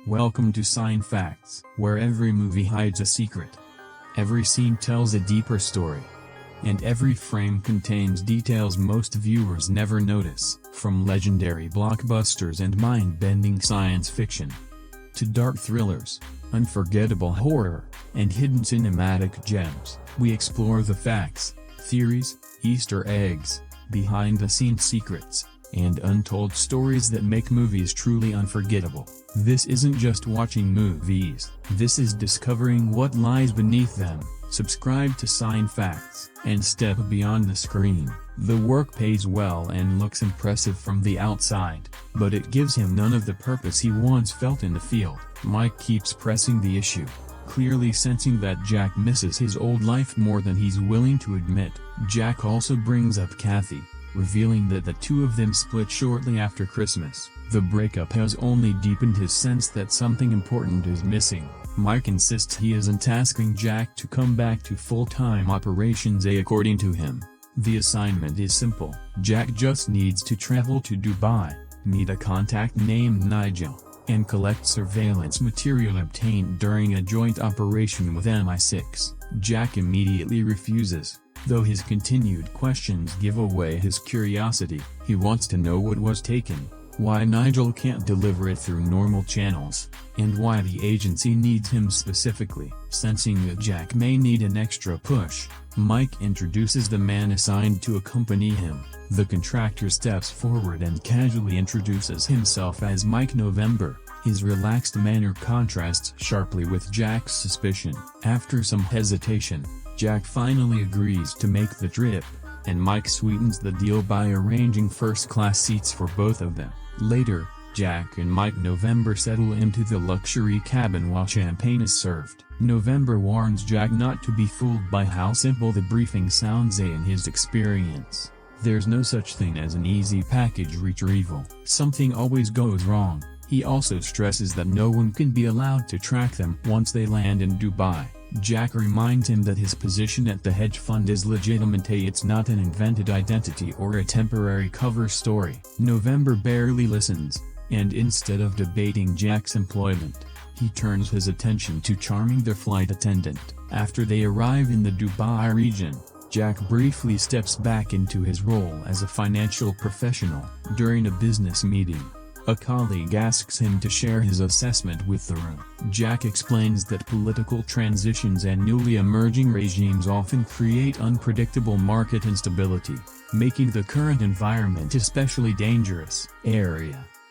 Welcome to Sign Facts, where every movie hides a secret. Every scene tells a deeper story. And every frame contains details most viewers never notice, from legendary blockbusters and mind-bending science fiction to dark thrillers, unforgettable horror, and hidden cinematic gems. We explore the facts, theories, Easter eggs, behind-the-scenes secrets, and untold stories that make movies truly unforgettable. This isn't just watching movies, this is discovering what lies beneath them. Subscribe to Sign Facts and step beyond the screen. The work pays well and looks impressive from the outside, but it gives him none of the purpose he once felt in the field. Mike keeps pressing the issue, clearly sensing that Jack misses his old life more than he's willing to admit. Jack also brings up Kathy, revealing that the two of them split shortly after Christmas. The breakup has only deepened his sense that something important is missing. Mike insists he isn't asking Jack to come back to full-time operations according to him. The assignment is simple. Jack just needs to travel to Dubai, meet a contact named Nigel, and collect surveillance material obtained during a joint operation with MI6. Jack immediately refuses, though his continued questions give away his curiosity. He wants to know what was taken, why Nigel can't deliver it through normal channels, and why the agency needs him specifically. Sensing that Jack may need an extra push, Mike introduces the man assigned to accompany him. The contractor steps forward and casually introduces himself as Mike November. His relaxed manner contrasts sharply with Jack's suspicion. After some hesitation, Jack finally agrees to make the trip, and Mike sweetens the deal by arranging first-class seats for both of them. Later, Jack and Mike November settle into the luxury cabin while champagne is served. November warns Jack not to be fooled by how simple the briefing sounds in his experience. There's no such thing as an easy package retrieval. Something always goes wrong. He also stresses that no one can be allowed to track them once they land in Dubai. Jack reminds him that his position at the hedge fund is legitimate. It's not an invented identity or a temporary cover story. November barely listens, and instead of debating Jack's employment, he turns his attention to charming the flight attendant. After they arrive in the Dubai region, Jack briefly steps back into his role as a financial professional. During a business meeting, a colleague asks him to share his assessment with the room. Jack explains that political transitions and newly emerging regimes often create unpredictable market instability, making the current environment especially dangerous.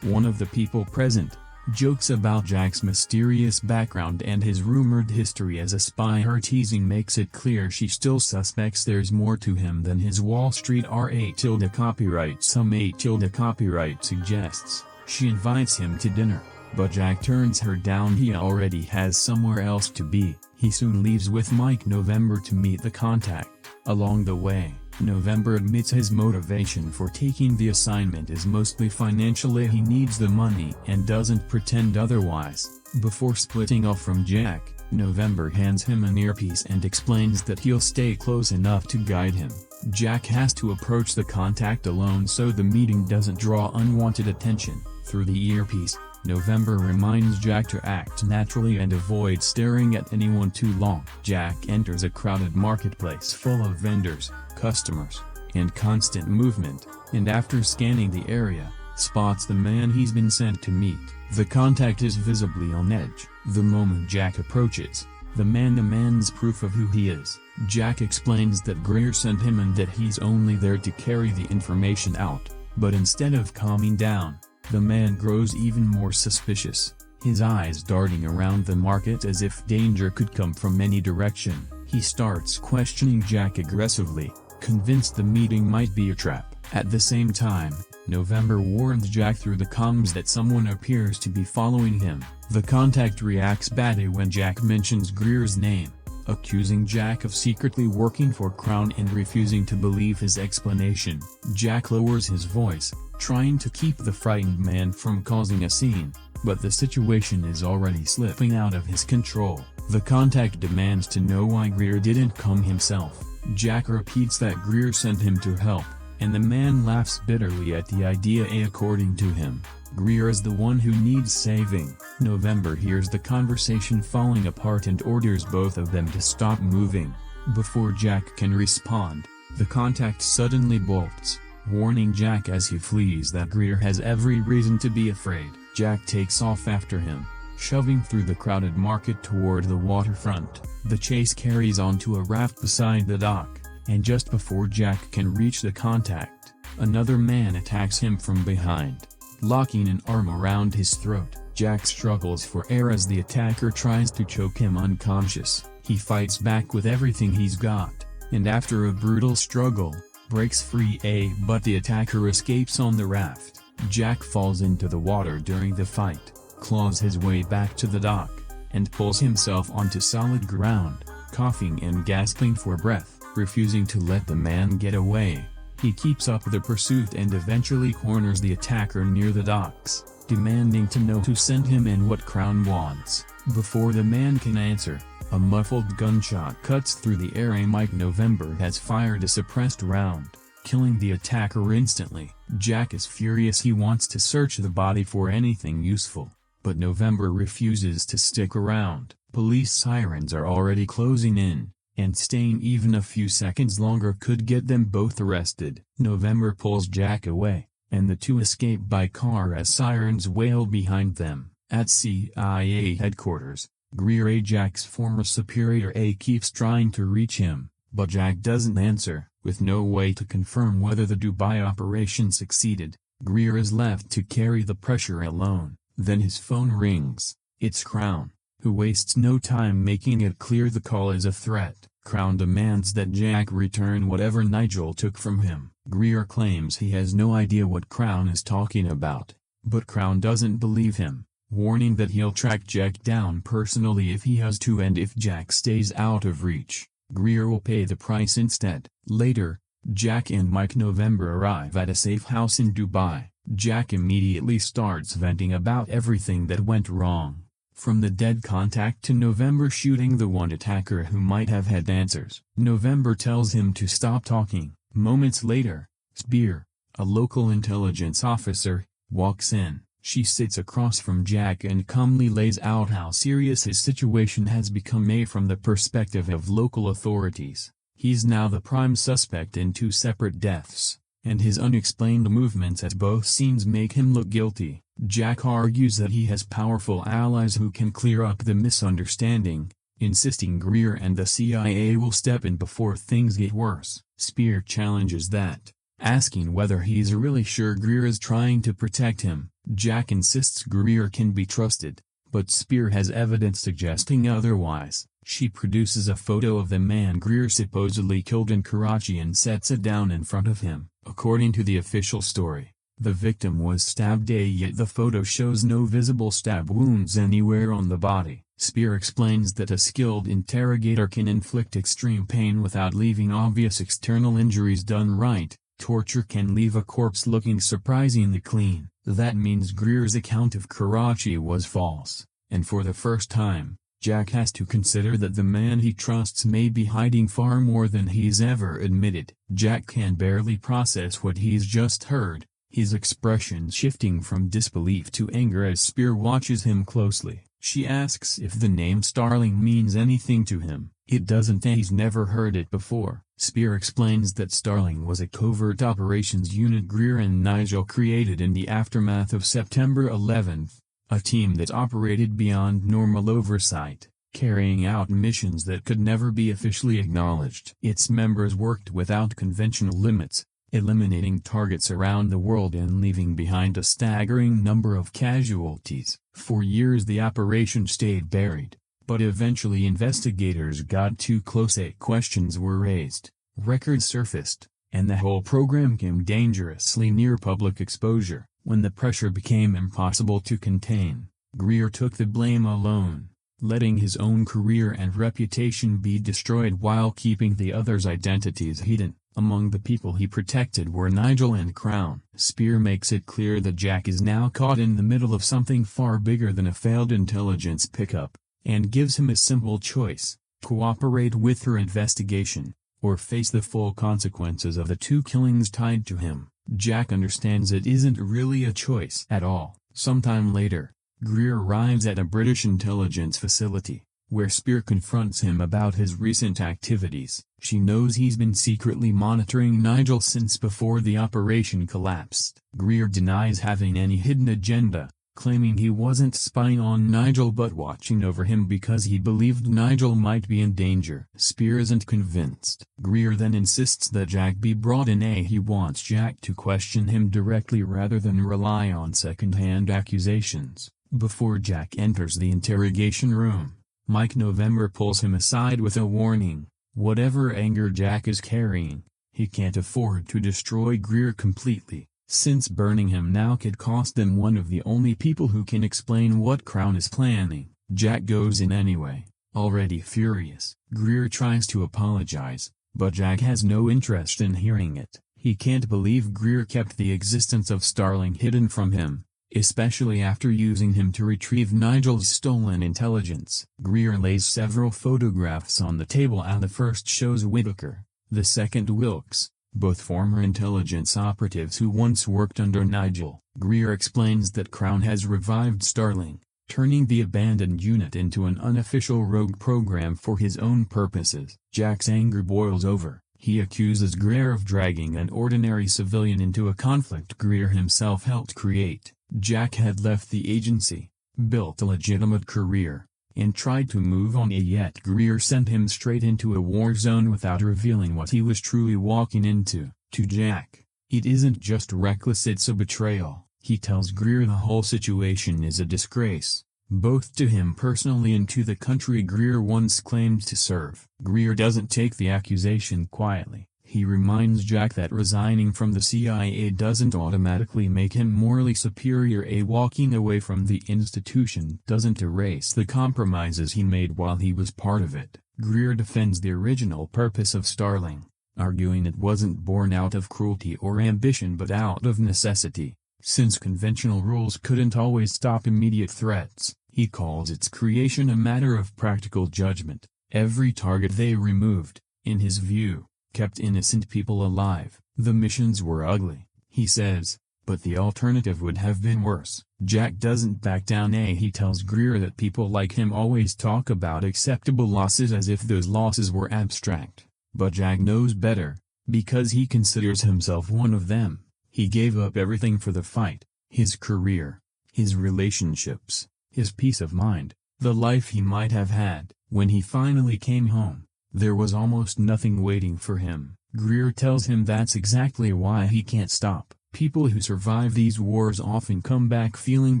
One of the people present, jokes about Jack's mysterious background and his rumored history as a spy. Her teasing makes it clear she still suspects there's more to him than his Wall Street copyright. Some copyright suggests she invites him to dinner, but Jack turns her down. He already has somewhere else to be. He soon leaves with Mike November to meet the contact. Along the way, November admits his motivation for taking the assignment is mostly financial. He needs the money and doesn't pretend otherwise. Before splitting off from Jack, November hands him an earpiece and explains that he'll stay close enough to guide him. Jack has to approach the contact alone so the meeting doesn't draw unwanted attention. Through the earpiece, November reminds Jack to act naturally and avoid staring at anyone too long. Jack enters a crowded marketplace full of vendors, customers, and constant movement, and after scanning the area, spots the man he's been sent to meet. The contact is visibly on edge. The moment Jack approaches, the man demands proof of who he is. Jack explains that Greer sent him and that he's only there to carry the information out, but instead of calming down, the man grows even more suspicious, his eyes darting around the market as if danger could come from any direction. He starts questioning Jack aggressively, convinced the meeting might be a trap. At the same time, November warns Jack through the comms that someone appears to be following him. The contact reacts badly when Jack mentions Greer's name, accusing Jack of secretly working for Crown and refusing to believe his explanation. Jack lowers his voice, trying to keep the frightened man from causing a scene, but the situation is already slipping out of his control. The contact demands to know why Greer didn't come himself. Jack repeats that Greer sent him to help, and the man laughs bitterly at the idea. According to him, Greer is the one who needs saving. November hears the conversation falling apart and orders both of them to stop moving. Before Jack can respond, the contact suddenly bolts, warning Jack as he flees that Greer has every reason to be afraid. Jack takes off after him, shoving through the crowded market toward the waterfront. The chase carries on to a raft beside the dock, and just before Jack can reach the contact, another man attacks him from behind, locking an arm around his throat. Jack struggles for air as the attacker tries to choke him unconscious. He fights back with everything he's got, and after a brutal struggle, breaks free. But the attacker escapes on the raft. Jack falls into the water during the fight, claws his way back to the dock, and pulls himself onto solid ground, coughing and gasping for breath, refusing to let the man get away. He keeps up the pursuit and eventually corners the attacker near the docks, demanding to know who sent him and what Crown wants. Before the man can answer, a muffled gunshot cuts through the air. Mike November has fired a suppressed round, killing the attacker instantly. Jack is furious. He wants to search the body for anything useful, but November refuses to stick around. Police sirens are already closing in, and staying even a few seconds longer could get them both arrested. November pulls Jack away, and the two escape by car as sirens wail behind them. At CIA headquarters, Greer, Jack's former superior, keeps trying to reach him, but Jack doesn't answer. With no way to confirm whether the Dubai operation succeeded, Greer is left to carry the pressure alone. Then his phone rings. It's Crown, who wastes no time making it clear the call is a threat. Crown demands that Jack return whatever Nigel took from him. Greer claims he has no idea what Crown is talking about, but Crown doesn't believe him, warning that he'll track Jack down personally if he has to, and if Jack stays out of reach, Greer will pay the price instead. Later, Jack and Mike November arrive at a safe house in Dubai. Jack immediately starts venting about everything that went wrong, from the dead contact to November shooting the one attacker who might have had answers. November tells him to stop talking. Moments later, Spear, a local intelligence officer, walks in. She sits across from Jack and calmly lays out how serious his situation has become. From the perspective of local authorities, he's now the prime suspect in two separate deaths, and his unexplained movements at both scenes make him look guilty. Jack argues that he has powerful allies who can clear up the misunderstanding, insisting Greer and the CIA will step in before things get worse. Spear challenges that, asking whether he's really sure Greer is trying to protect him. Jack insists Greer can be trusted, but Spear has evidence suggesting otherwise. She produces a photo of the man Greer supposedly killed in Karachi and sets it down in front of him. According to the official story, the victim was stabbed, yet the photo shows no visible stab wounds anywhere on the body. Spear explains that a skilled interrogator can inflict extreme pain without leaving obvious external injuries. Done right, torture can leave a corpse looking surprisingly clean. That means Greer's account of Karachi was false, and for the first time, Jack has to consider that the man he trusts may be hiding far more than he's ever admitted. Jack can barely process what he's just heard, his expression shifting from disbelief to anger as Spear watches him closely. She asks if the name Starling means anything to him. It doesn't, he's never heard it before. Spear explains that Starling was a covert operations unit Greer and Nigel created in the aftermath of September 11th, a team that operated beyond normal oversight, carrying out missions that could never be officially acknowledged. Its members worked without conventional limits, eliminating targets around the world and leaving behind a staggering number of casualties. For years the operation stayed buried, but eventually investigators got too close. Questions were raised, records surfaced, and the whole program came dangerously near public exposure. When the pressure became impossible to contain, Greer took the blame alone, letting his own career and reputation be destroyed while keeping the others' identities hidden. Among the people he protected were Nigel and Crown. Spear makes it clear that Jack is now caught in the middle of something far bigger than a failed intelligence pickup, and gives him a simple choice: cooperate with her investigation, or face the full consequences of the 2 killings tied to him. Jack understands it isn't really a choice at all. Sometime later, Greer arrives at a British intelligence facility, where Spear confronts him about his recent activities. She knows he's been secretly monitoring Nigel since before the operation collapsed. Greer denies having any hidden agenda, claiming he wasn't spying on Nigel but watching over him because he believed Nigel might be in danger. Spear isn't convinced. Greer then insists that Jack be brought in. He wants Jack to question him directly rather than rely on second-hand accusations. Before Jack enters the interrogation room, Mike November pulls him aside with a warning. Whatever anger Jack is carrying, he can't afford to destroy Greer completely, since burning him now could cost them one of the only people who can explain what Crown is planning. Jack goes in anyway, already furious. Greer tries to apologize, but Jack has no interest in hearing it. He can't believe Greer kept the existence of Starling hidden from him, especially after using him to retrieve Nigel's stolen intelligence. Greer lays several photographs on the table, and the first shows Whitaker, the second Wilkes, both former intelligence operatives who once worked under Nigel. Greer explains that Crown has revived Starling, turning the abandoned unit into an unofficial rogue program for his own purposes. Jack's anger boils over. He accuses Greer of dragging an ordinary civilian into a conflict Greer himself helped create. Jack had left the agency, built a legitimate career, and tried to move on, yet Greer sent him straight into a war zone without revealing what he was truly walking into. To Jack, it isn't just reckless, it's a betrayal. He tells Greer the whole situation is a disgrace, both to him personally and to the country Greer once claimed to serve. Greer doesn't take the accusation quietly. He reminds Jack that resigning from the CIA doesn't automatically make him morally superior. Walking away from the institution doesn't erase the compromises he made while he was part of it. Greer defends the original purpose of Starling, arguing it wasn't born out of cruelty or ambition but out of necessity, since conventional rules couldn't always stop immediate threats. He calls its creation a matter of practical judgment. Every target they removed, in his view, kept innocent people alive. The missions were ugly, he says, but the alternative would have been worse. Jack doesn't back down. He tells Greer that people like him always talk about acceptable losses as if those losses were abstract, but Jack knows better, because he considers himself one of them. He gave up everything for the fight, his career, his relationships, his peace of mind, the life he might have had. When he finally came home, there was almost nothing waiting for him. Greer tells him that's exactly why he can't stop. People who survive these wars often come back feeling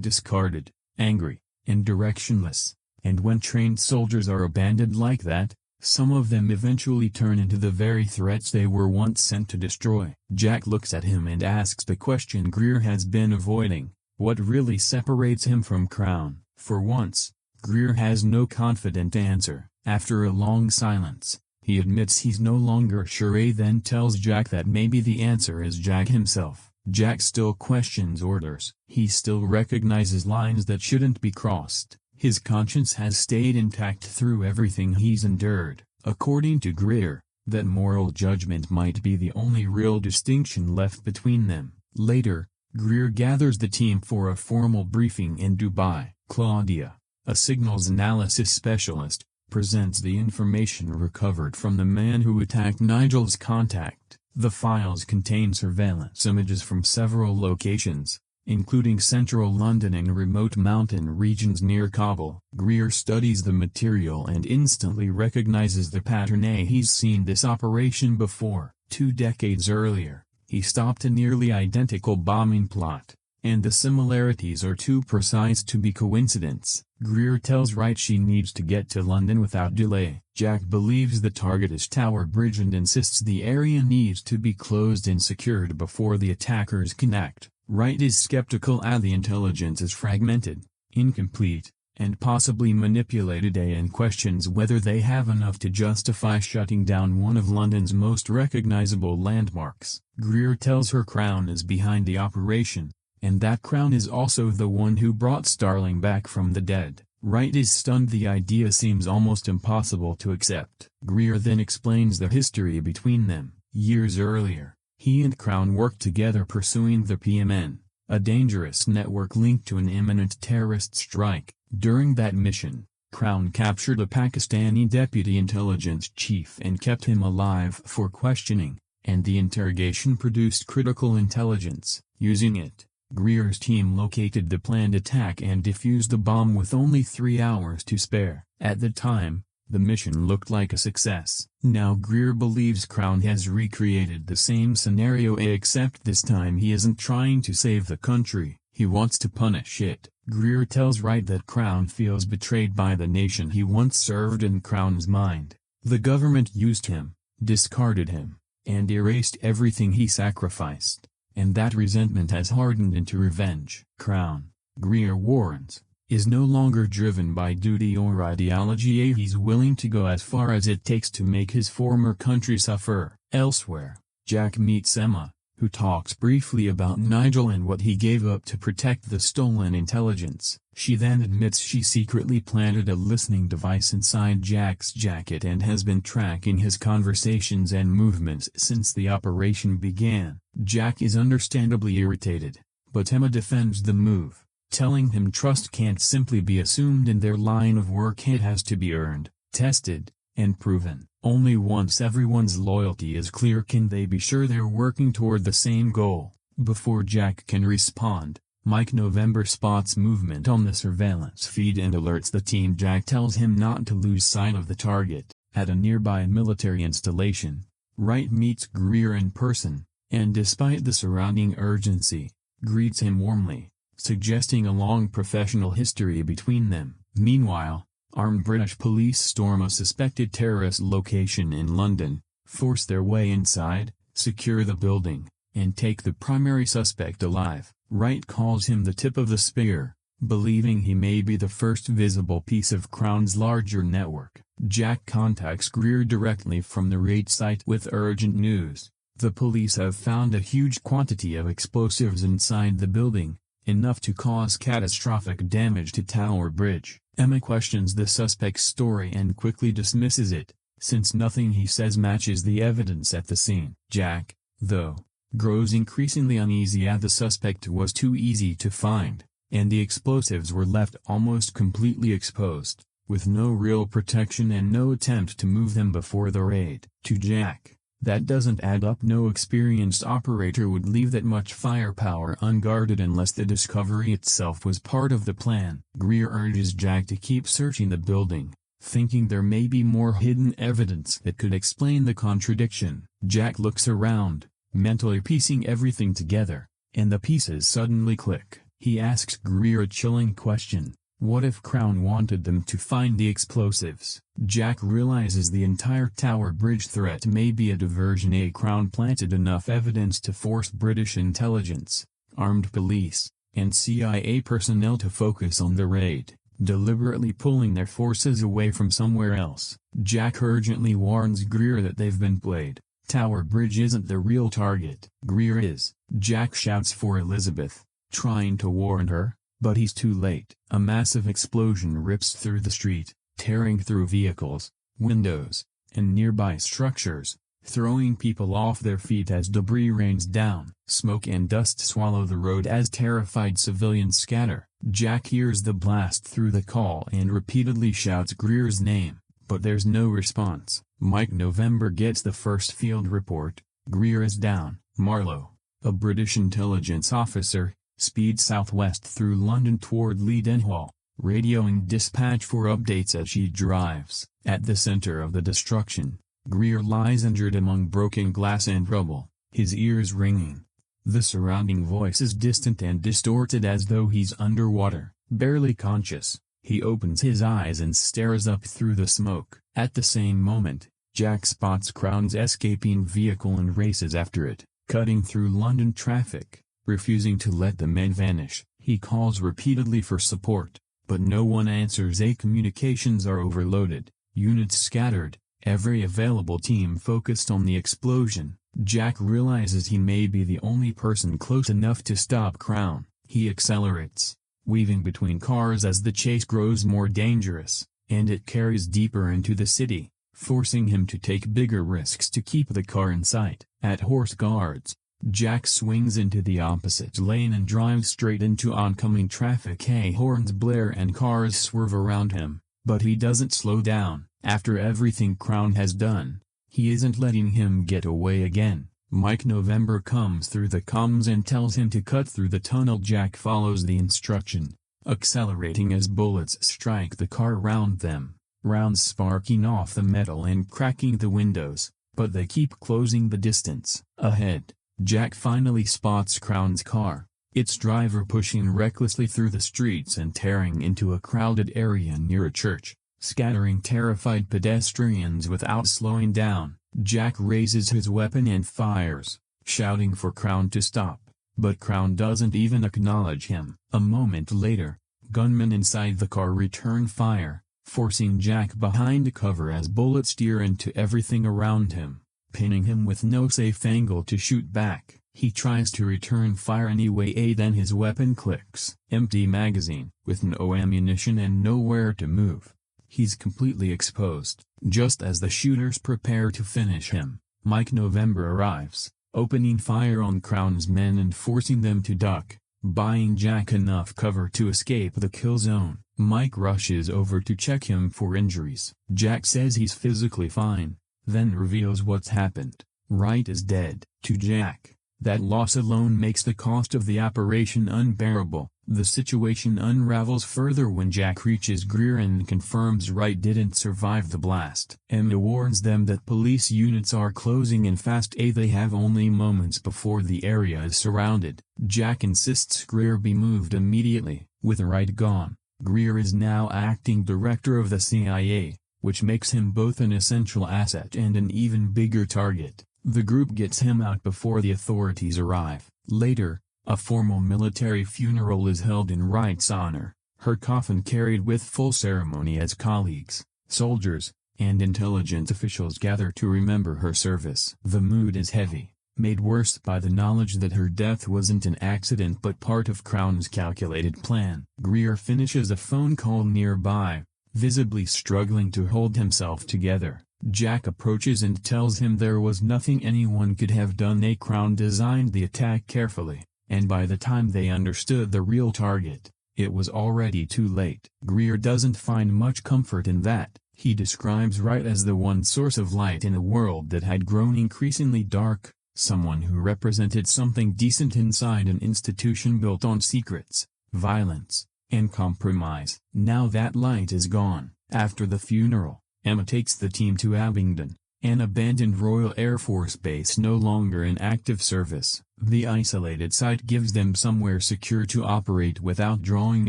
discarded, angry, and directionless, and when trained soldiers are abandoned like that, some of them eventually turn into the very threats they were once sent to destroy. Jack looks at him and asks the question Greer has been avoiding: what really separates him from Crown? For once, Greer has no confident answer. After a long silence, he admits he's no longer sure, then tells Jack that maybe the answer is Jack himself. Jack still questions orders. He still recognizes lines that shouldn't be crossed. His conscience has stayed intact through everything he's endured. According to Greer, that moral judgment might be the only real distinction left between them. Later, Greer gathers the team for a formal briefing in Dubai. Claudia, a signals analysis specialist, presents the information recovered from the man who attacked Nigel's contact. The files contain surveillance images from several locations, including central London and remote mountain regions near Kabul. Greer studies the material and instantly recognizes the pattern. He's seen this operation before. 2 decades earlier, he stopped a nearly identical bombing plot, and the similarities are too precise to be coincidence. Greer tells Wright she needs to get to London without delay. Jack believes the target is Tower Bridge and insists the area needs to be closed and secured before the attackers can act. Wright is skeptical as the intelligence is fragmented, incomplete, and possibly manipulated, and questions whether they have enough to justify shutting down one of London's most recognizable landmarks. Greer tells her Crown is behind the operation, and that Crown is also the one who brought Starling back from the dead. Wright is stunned. The idea seems almost impossible to accept. Greer then explains the history between them. Years earlier, he and Crown worked together pursuing the PMN, a dangerous network linked to an imminent terrorist strike. During that mission, Crown captured a Pakistani deputy intelligence chief and kept him alive for questioning, and the interrogation produced critical intelligence. Using it, Greer's team located the planned attack and defused the bomb with only 3 hours to spare. At the time, the mission looked like a success. Now Greer believes Crown has recreated the same scenario, except this time he isn't trying to save the country, he wants to punish it. Greer tells Wright that Crown feels betrayed by the nation he once served. In Crown's mind, the government used him, discarded him, and erased everything he sacrificed, and that resentment has hardened into revenge. Crown, Greer warns, is no longer driven by duty or ideology. He's willing to go as far as it takes to make his former country suffer. Elsewhere, Jack meets Emma, who talks briefly about Nigel and what he gave up to protect the stolen intelligence. She then admits she secretly planted a listening device inside Jack's jacket and has been tracking his conversations and movements since the operation began. Jack is understandably irritated, but Emma defends the move, telling him trust can't simply be assumed in their line of work. It has to be earned, tested, and proven. Only once everyone's loyalty is clear can they be sure they're working toward the same goal. Before Jack can respond, Mike November spots movement on the surveillance feed and alerts the team. Jack tells him not to lose sight of the target. At a nearby military installation, Wright meets Greer in person, and despite the surrounding urgency, greets him warmly, suggesting a long professional history between them. Meanwhile, armed British police storm a suspected terrorist location in London, force their way inside, secure the building, and take the primary suspect alive. Wright calls him the tip of the spear, believing he may be the first visible piece of Crown's larger network. Jack contacts Greer directly from the raid site with urgent news. The police have found a huge quantity of explosives inside the building, enough to cause catastrophic damage to Tower Bridge. Emma questions the suspect's story and quickly dismisses it, since nothing he says matches the evidence at the scene. Jack, though, grows increasingly uneasy as the suspect was too easy to find, and the explosives were left almost completely exposed, with no real protection and no attempt to move them before the raid. To Jack, that doesn't add up. No experienced operator would leave that much firepower unguarded unless the discovery itself was part of the plan. Greer urges Jack to keep searching the building, thinking there may be more hidden evidence that could explain the contradiction. Jack looks around, mentally piecing everything together, and the pieces suddenly click. He asks Greer a chilling question: what if Crown wanted them to find the explosives? Jack realizes the entire Tower Bridge threat may be a diversion. Crown planted enough evidence to force British intelligence, armed police, and CIA personnel to focus on the raid, deliberately pulling their forces away from somewhere else. Jack urgently warns Greer that they've been played. Tower Bridge isn't the real target. Greer is. Jack shouts for Elizabeth, trying to warn her, but he's too late. A massive explosion rips through the street, tearing through vehicles, windows, and nearby structures, throwing people off their feet as debris rains down. Smoke and dust swallow the road as terrified civilians scatter. Jack hears the blast through the call and repeatedly shouts Greer's name, but there's no response. Mike November gets the first field report: Greer is down. Marlowe, a British intelligence officer, speeds southwest through London toward Leadenhall, radioing dispatch for updates as she drives. At the center of the destruction, Greer lies injured among broken glass and rubble, his ears ringing. The surrounding voice is distant and distorted as though he's underwater. Barely conscious, he opens his eyes and stares up through the smoke. At the same moment, Jack spots Crown's escaping vehicle and races after it, cutting through London traffic. Refusing to let the men vanish, he calls repeatedly for support, but no one answers. Communications are overloaded, units scattered, every available team focused on the explosion. Jack realizes he may be the only person close enough to stop Crown. He accelerates, weaving between cars as the chase grows more dangerous, and it carries deeper into the city, forcing him to take bigger risks to keep the car in sight. At Horse Guards, Jack swings into the opposite lane and drives straight into oncoming traffic. Horns blare and cars swerve around him, but he doesn't slow down. After everything Crown has done, he isn't letting him get away again. Mike November comes through the comms and tells him to cut through the tunnel. Jack follows the instruction, accelerating as bullets strike the car around them, rounds sparking off the metal and cracking the windows, but they keep closing the distance. Ahead, Jack finally spots Crown's car, its driver pushing recklessly through the streets and tearing into a crowded area near a church, scattering terrified pedestrians without slowing down. Jack raises his weapon and fires, shouting for Crown to stop, but Crown doesn't even acknowledge him. A moment later, gunmen inside the car return fire, forcing Jack behind cover as bullets tear into everything around him, pinning him with no safe angle to shoot back. He tries to return fire anyway, then his weapon clicks. Empty magazine. With no ammunition and nowhere to move, he's completely exposed. Just as the shooters prepare to finish him, Mike November arrives, opening fire on Crown's men and forcing them to duck, buying Jack enough cover to escape the kill zone. Mike rushes over to check him for injuries. Jack says he's physically fine, then reveals what's happened. Wright is dead. To Jack, that loss alone makes the cost of the operation unbearable. The situation unravels further when Jack reaches Greer and confirms Wright didn't survive the blast. Emma warns them that police units are closing in fast. They have only moments before the area is surrounded. Jack insists Greer be moved immediately. With Wright gone, Greer is now acting director of the CIA, which makes him both an essential asset and an even bigger target. The group gets him out before the authorities arrive. Later, a formal military funeral is held in Wright's honor, her coffin carried with full ceremony as colleagues, soldiers, and intelligence officials gather to remember her service. The mood is heavy, made worse by the knowledge that her death wasn't an accident but part of Crown's calculated plan. Greer finishes a phone call nearby, visibly struggling to hold himself together. Jack approaches and tells him there was nothing anyone could have done. Crown designed the attack carefully, and by the time they understood the real target, it was already too late. Greer doesn't find much comfort in that. He describes Wright as the one source of light in a world that had grown increasingly dark, someone who represented something decent inside an institution built on secrets, violence, and compromise. Now that light is gone. After the funeral, Emma takes the team to Abingdon, an abandoned Royal Air Force base no longer in active service. The isolated site gives them somewhere secure to operate without drawing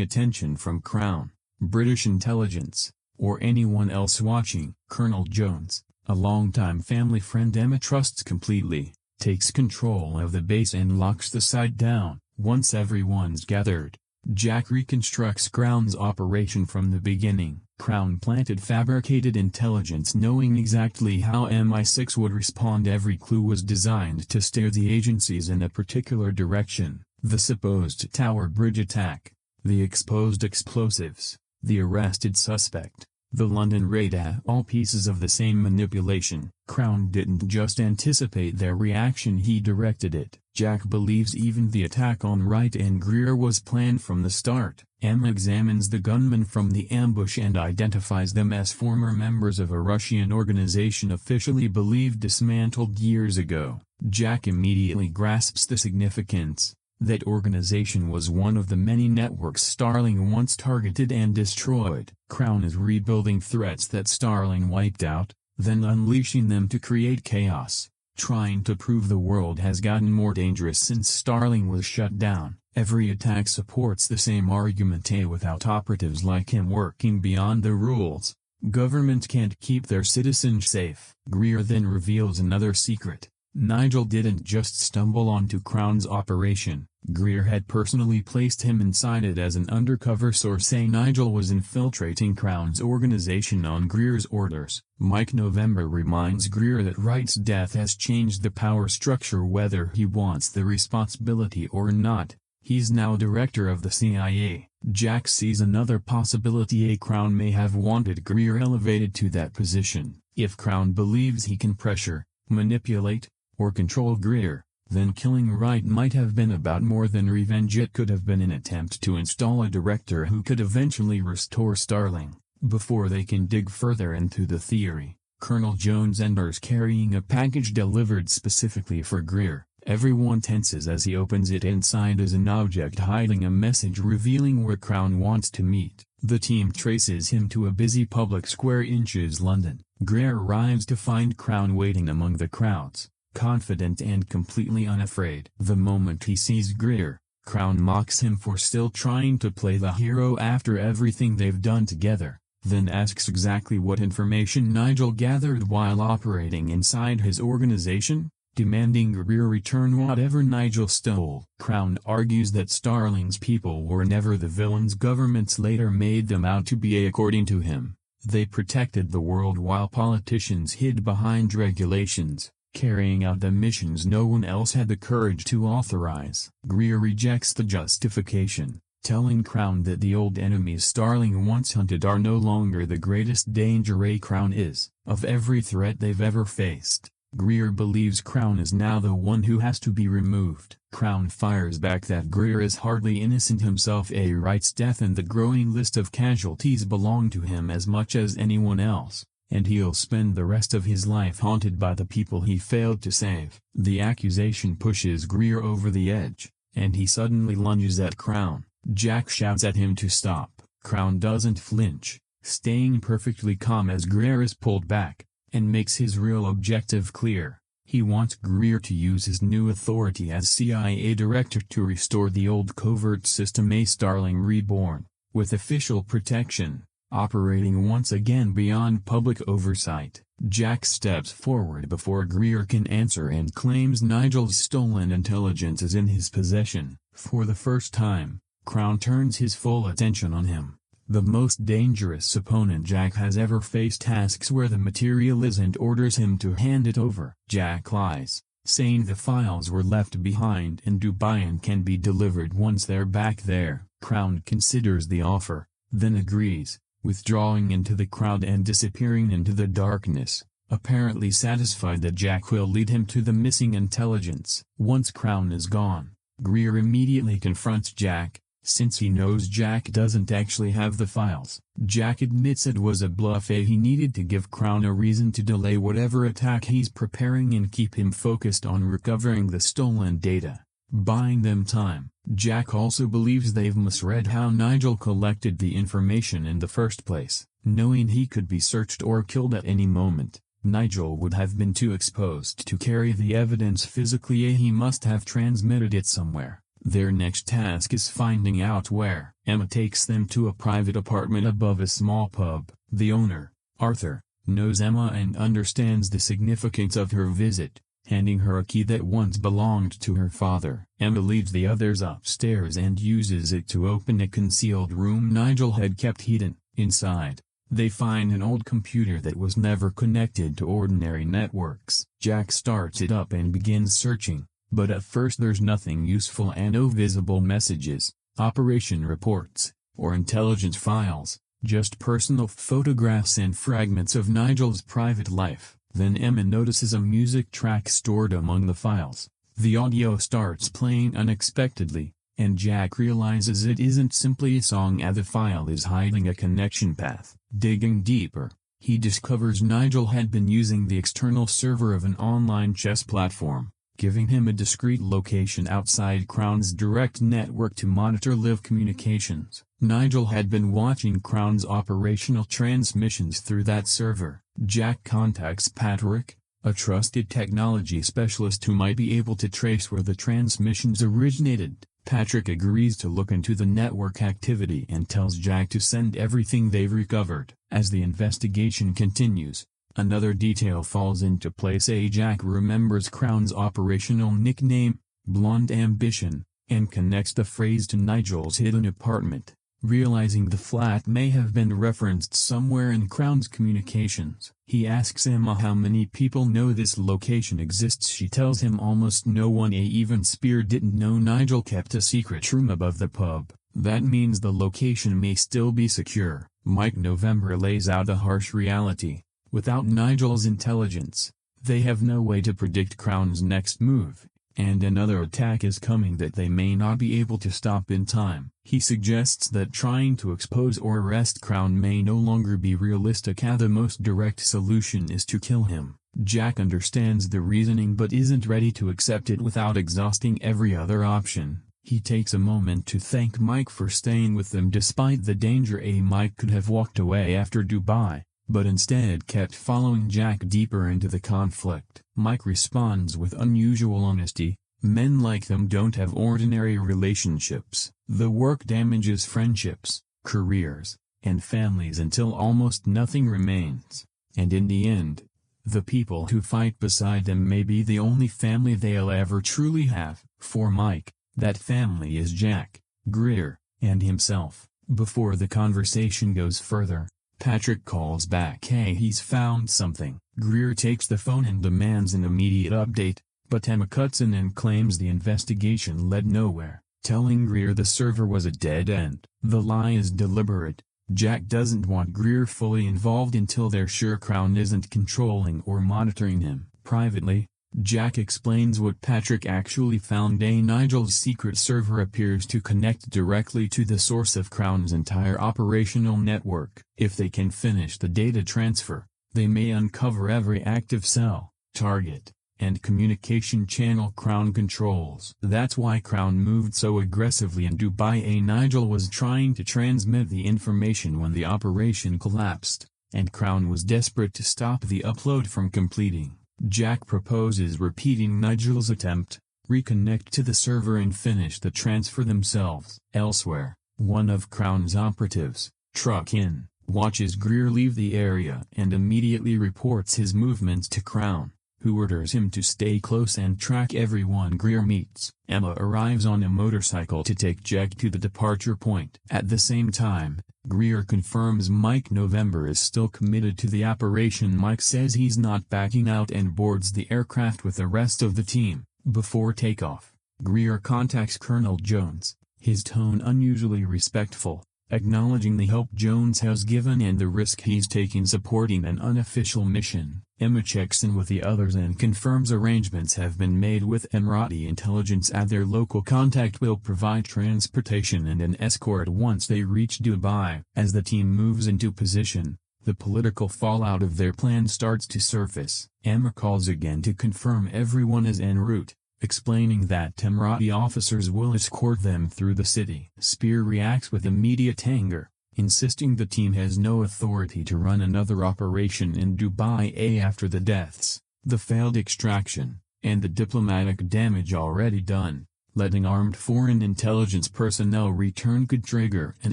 attention from Crown, British intelligence, or anyone else watching. Colonel Jones, a longtime family friend Emma trusts completely, takes control of the base and locks the site down. Once everyone's gathered, Jack reconstructs Crown's operation from the beginning. Crown planted fabricated intelligence knowing exactly how MI6 would respond. Every clue was designed to steer the agencies in a particular direction. The supposed Tower Bridge attack, the exposed explosives, the arrested suspect, the London raid, all pieces of the same manipulation. Crown didn't just anticipate their reaction, he directed it. Jack believes even the attack on Wright and Greer was planned from the start. Emma examines the gunmen from the ambush and identifies them as former members of a Russian organization officially believed dismantled years ago. Jack immediately grasps the significance. That organization was one of the many networks Starling once targeted and destroyed. Crown is rebuilding threats that Starling wiped out, then unleashing them to create chaos, trying to prove the world has gotten more dangerous since Starling was shut down. Every attack supports the same argument: without operatives like him working beyond the rules, government can't keep their citizens safe. Greer then reveals another secret. Nigel didn't just stumble onto Crown's operation. Greer had personally placed him inside it as an undercover source. Nigel was infiltrating Crown's organization on Greer's orders. Mike November reminds Greer that Wright's death has changed the power structure. Whether he wants the responsibility or not, he's now director of the CIA. Jack sees another possibility. Crown may have wanted Greer elevated to that position. If Crown believes he can pressure, manipulate, or control Greer, then killing Wright might have been about more than revenge. It could have been an attempt to install a director who could eventually restore Starling. Before they can dig further into the theory, Colonel Jones enters carrying a package delivered specifically for Greer. Everyone tenses as he opens it. Inside is an object hiding a message revealing where Crown wants to meet. The team traces him to a busy public square in London. Greer arrives to find Crown waiting among the crowds, confident and completely unafraid. The moment he sees Greer, Crown mocks him for still trying to play the hero after everything they've done together, then asks exactly what information Nigel gathered while operating inside his organization, demanding Greer return whatever Nigel stole. Crown argues that Starling's people were never the villains governments later made them out to be. According to him, they protected the world while politicians hid behind regulations, carrying out the missions no one else had the courage to authorize. Greer rejects the justification, telling Crown that the old enemies Starling once hunted are no longer the greatest danger. Crown is, of every threat they've ever faced, Greer believes Crown is now the one who has to be removed. Crown fires back that Greer is hardly innocent himself. Wright's death and the growing list of casualties belong to him as much as anyone else, and he'll spend the rest of his life haunted by the people he failed to save. The accusation pushes Greer over the edge, and he suddenly lunges at Crown. Jack shouts at him to stop. Crown doesn't flinch, staying perfectly calm as Greer is pulled back, and makes his real objective clear. He wants Greer to use his new authority as CIA director to restore the old covert system. A Starling reborn, with official protection, operating once again beyond public oversight. Jack steps forward before Greer can answer and claims Nigel's stolen intelligence is in his possession. For the first time, Crown turns his full attention on him. The most dangerous opponent Jack has ever faced asks where the material is and orders him to hand it over. Jack lies, saying the files were left behind in Dubai and can be delivered once they're back there. Crown considers the offer, then agrees, withdrawing into the crowd and disappearing into the darkness, apparently satisfied that Jack will lead him to the missing intelligence. Once Crown is gone, Greer immediately confronts Jack, since he knows Jack doesn't actually have the files. Jack admits it was a bluff. He needed to give Crown a reason to delay whatever attack he's preparing and keep him focused on recovering the stolen data, buying them time. Jack also believes they've misread how Nigel collected the information in the first place. Knowing he could be searched or killed at any moment, Nigel would have been too exposed to carry the evidence physically. He must have transmitted it somewhere. Their next task is finding out where. Emma takes them to a private apartment above a small pub. The owner, Arthur, knows Emma and understands the significance of her visit, handing her a key that once belonged to her father. Emma leads the others upstairs and uses it to open a concealed room Nigel had kept hidden. Inside, they find an old computer that was never connected to ordinary networks. Jack starts it up and begins searching, but at first there's nothing useful and no visible messages, operation reports, or intelligence files, just personal photographs and fragments of Nigel's private life. Then Emma notices a music track stored among the files. The audio starts playing unexpectedly, and Jack realizes it isn't simply a song. The file is hiding a connection path. Digging deeper, he discovers Nigel had been using the external server of an online chess platform, giving him a discrete location outside Crown's direct network to monitor live communications. Nigel had been watching Crown's operational transmissions through that server. Jack contacts Patrick, a trusted technology specialist who might be able to trace where the transmissions originated. Patrick agrees to look into the network activity and tells Jack to send everything they've recovered. As the investigation continues, another detail falls into place. Jack remembers Crown's operational nickname, Blonde Ambition, and connects the phrase to Nigel's hidden apartment, realizing the flat may have been referenced somewhere in Crown's communications. He asks Emma how many people know this location exists. She tells him almost no one. Even Spear didn't know Nigel kept a secret room above the pub. That means the location may still be secure. Mike November lays out a harsh reality. Without Nigel's intelligence, they have no way to predict Crown's next move, and another attack is coming that they may not be able to stop in time. He suggests that trying to expose or arrest Crown may no longer be realistic, and the most direct solution is to kill him. Jack understands the reasoning but isn't ready to accept it without exhausting every other option. He takes a moment to thank Mike for staying with them despite the danger. Mike could have walked away after Dubai, but instead kept following Jack deeper into the conflict. Mike responds with unusual honesty. Men like them don't have ordinary relationships. The work damages friendships, careers, and families until almost nothing remains. And in the end, the people who fight beside them may be the only family they'll ever truly have. For Mike, that family is Jack, Greer, and himself. Before the conversation goes further, Patrick calls back. He's found something. Greer takes the phone and demands an immediate update, but Emma cuts in and claims the investigation led nowhere, telling Greer the server was a dead end. The lie is deliberate. Jack doesn't want Greer fully involved until they're sure Crown isn't controlling or monitoring him. Privately, Jack explains what Patrick actually found. Nigel's secret server appears to connect directly to the source of Crown's entire operational network. If they can finish the data transfer, they may uncover every active cell, target, and communication channel Crown controls. That's why Crown moved so aggressively in Dubai. Nigel was trying to transmit the information when the operation collapsed, and Crown was desperate to stop the upload from completing. Jack proposes repeating Nigel's attempt, reconnect to the server and finish the transfer themselves. Elsewhere, one of Crown's operatives, Truck In, watches Greer leave the area and immediately reports his movements to Crown, who orders him to stay close and track everyone Greer meets. Emma arrives on a motorcycle to take Jack to the departure point. At the same time, Greer confirms Mike November is still committed to the operation. Mike says he's not backing out and boards the aircraft with the rest of the team. Before takeoff, Greer contacts Colonel Jones, his tone unusually respectful, acknowledging the help Jones has given and the risk he's taking supporting an unofficial mission. Emma checks in with the others and confirms arrangements have been made with Emirati intelligence, and their local contact will provide transportation and an escort once they reach Dubai. As the team moves into position, the political fallout of their plan starts to surface. Emma calls again to confirm everyone is en route, explaining that Emirati officers will escort them through the city. Spear reacts with immediate anger, insisting the team has no authority to run another operation in Dubai after the deaths, the failed extraction, and the diplomatic damage already done. Letting armed foreign intelligence personnel return could trigger an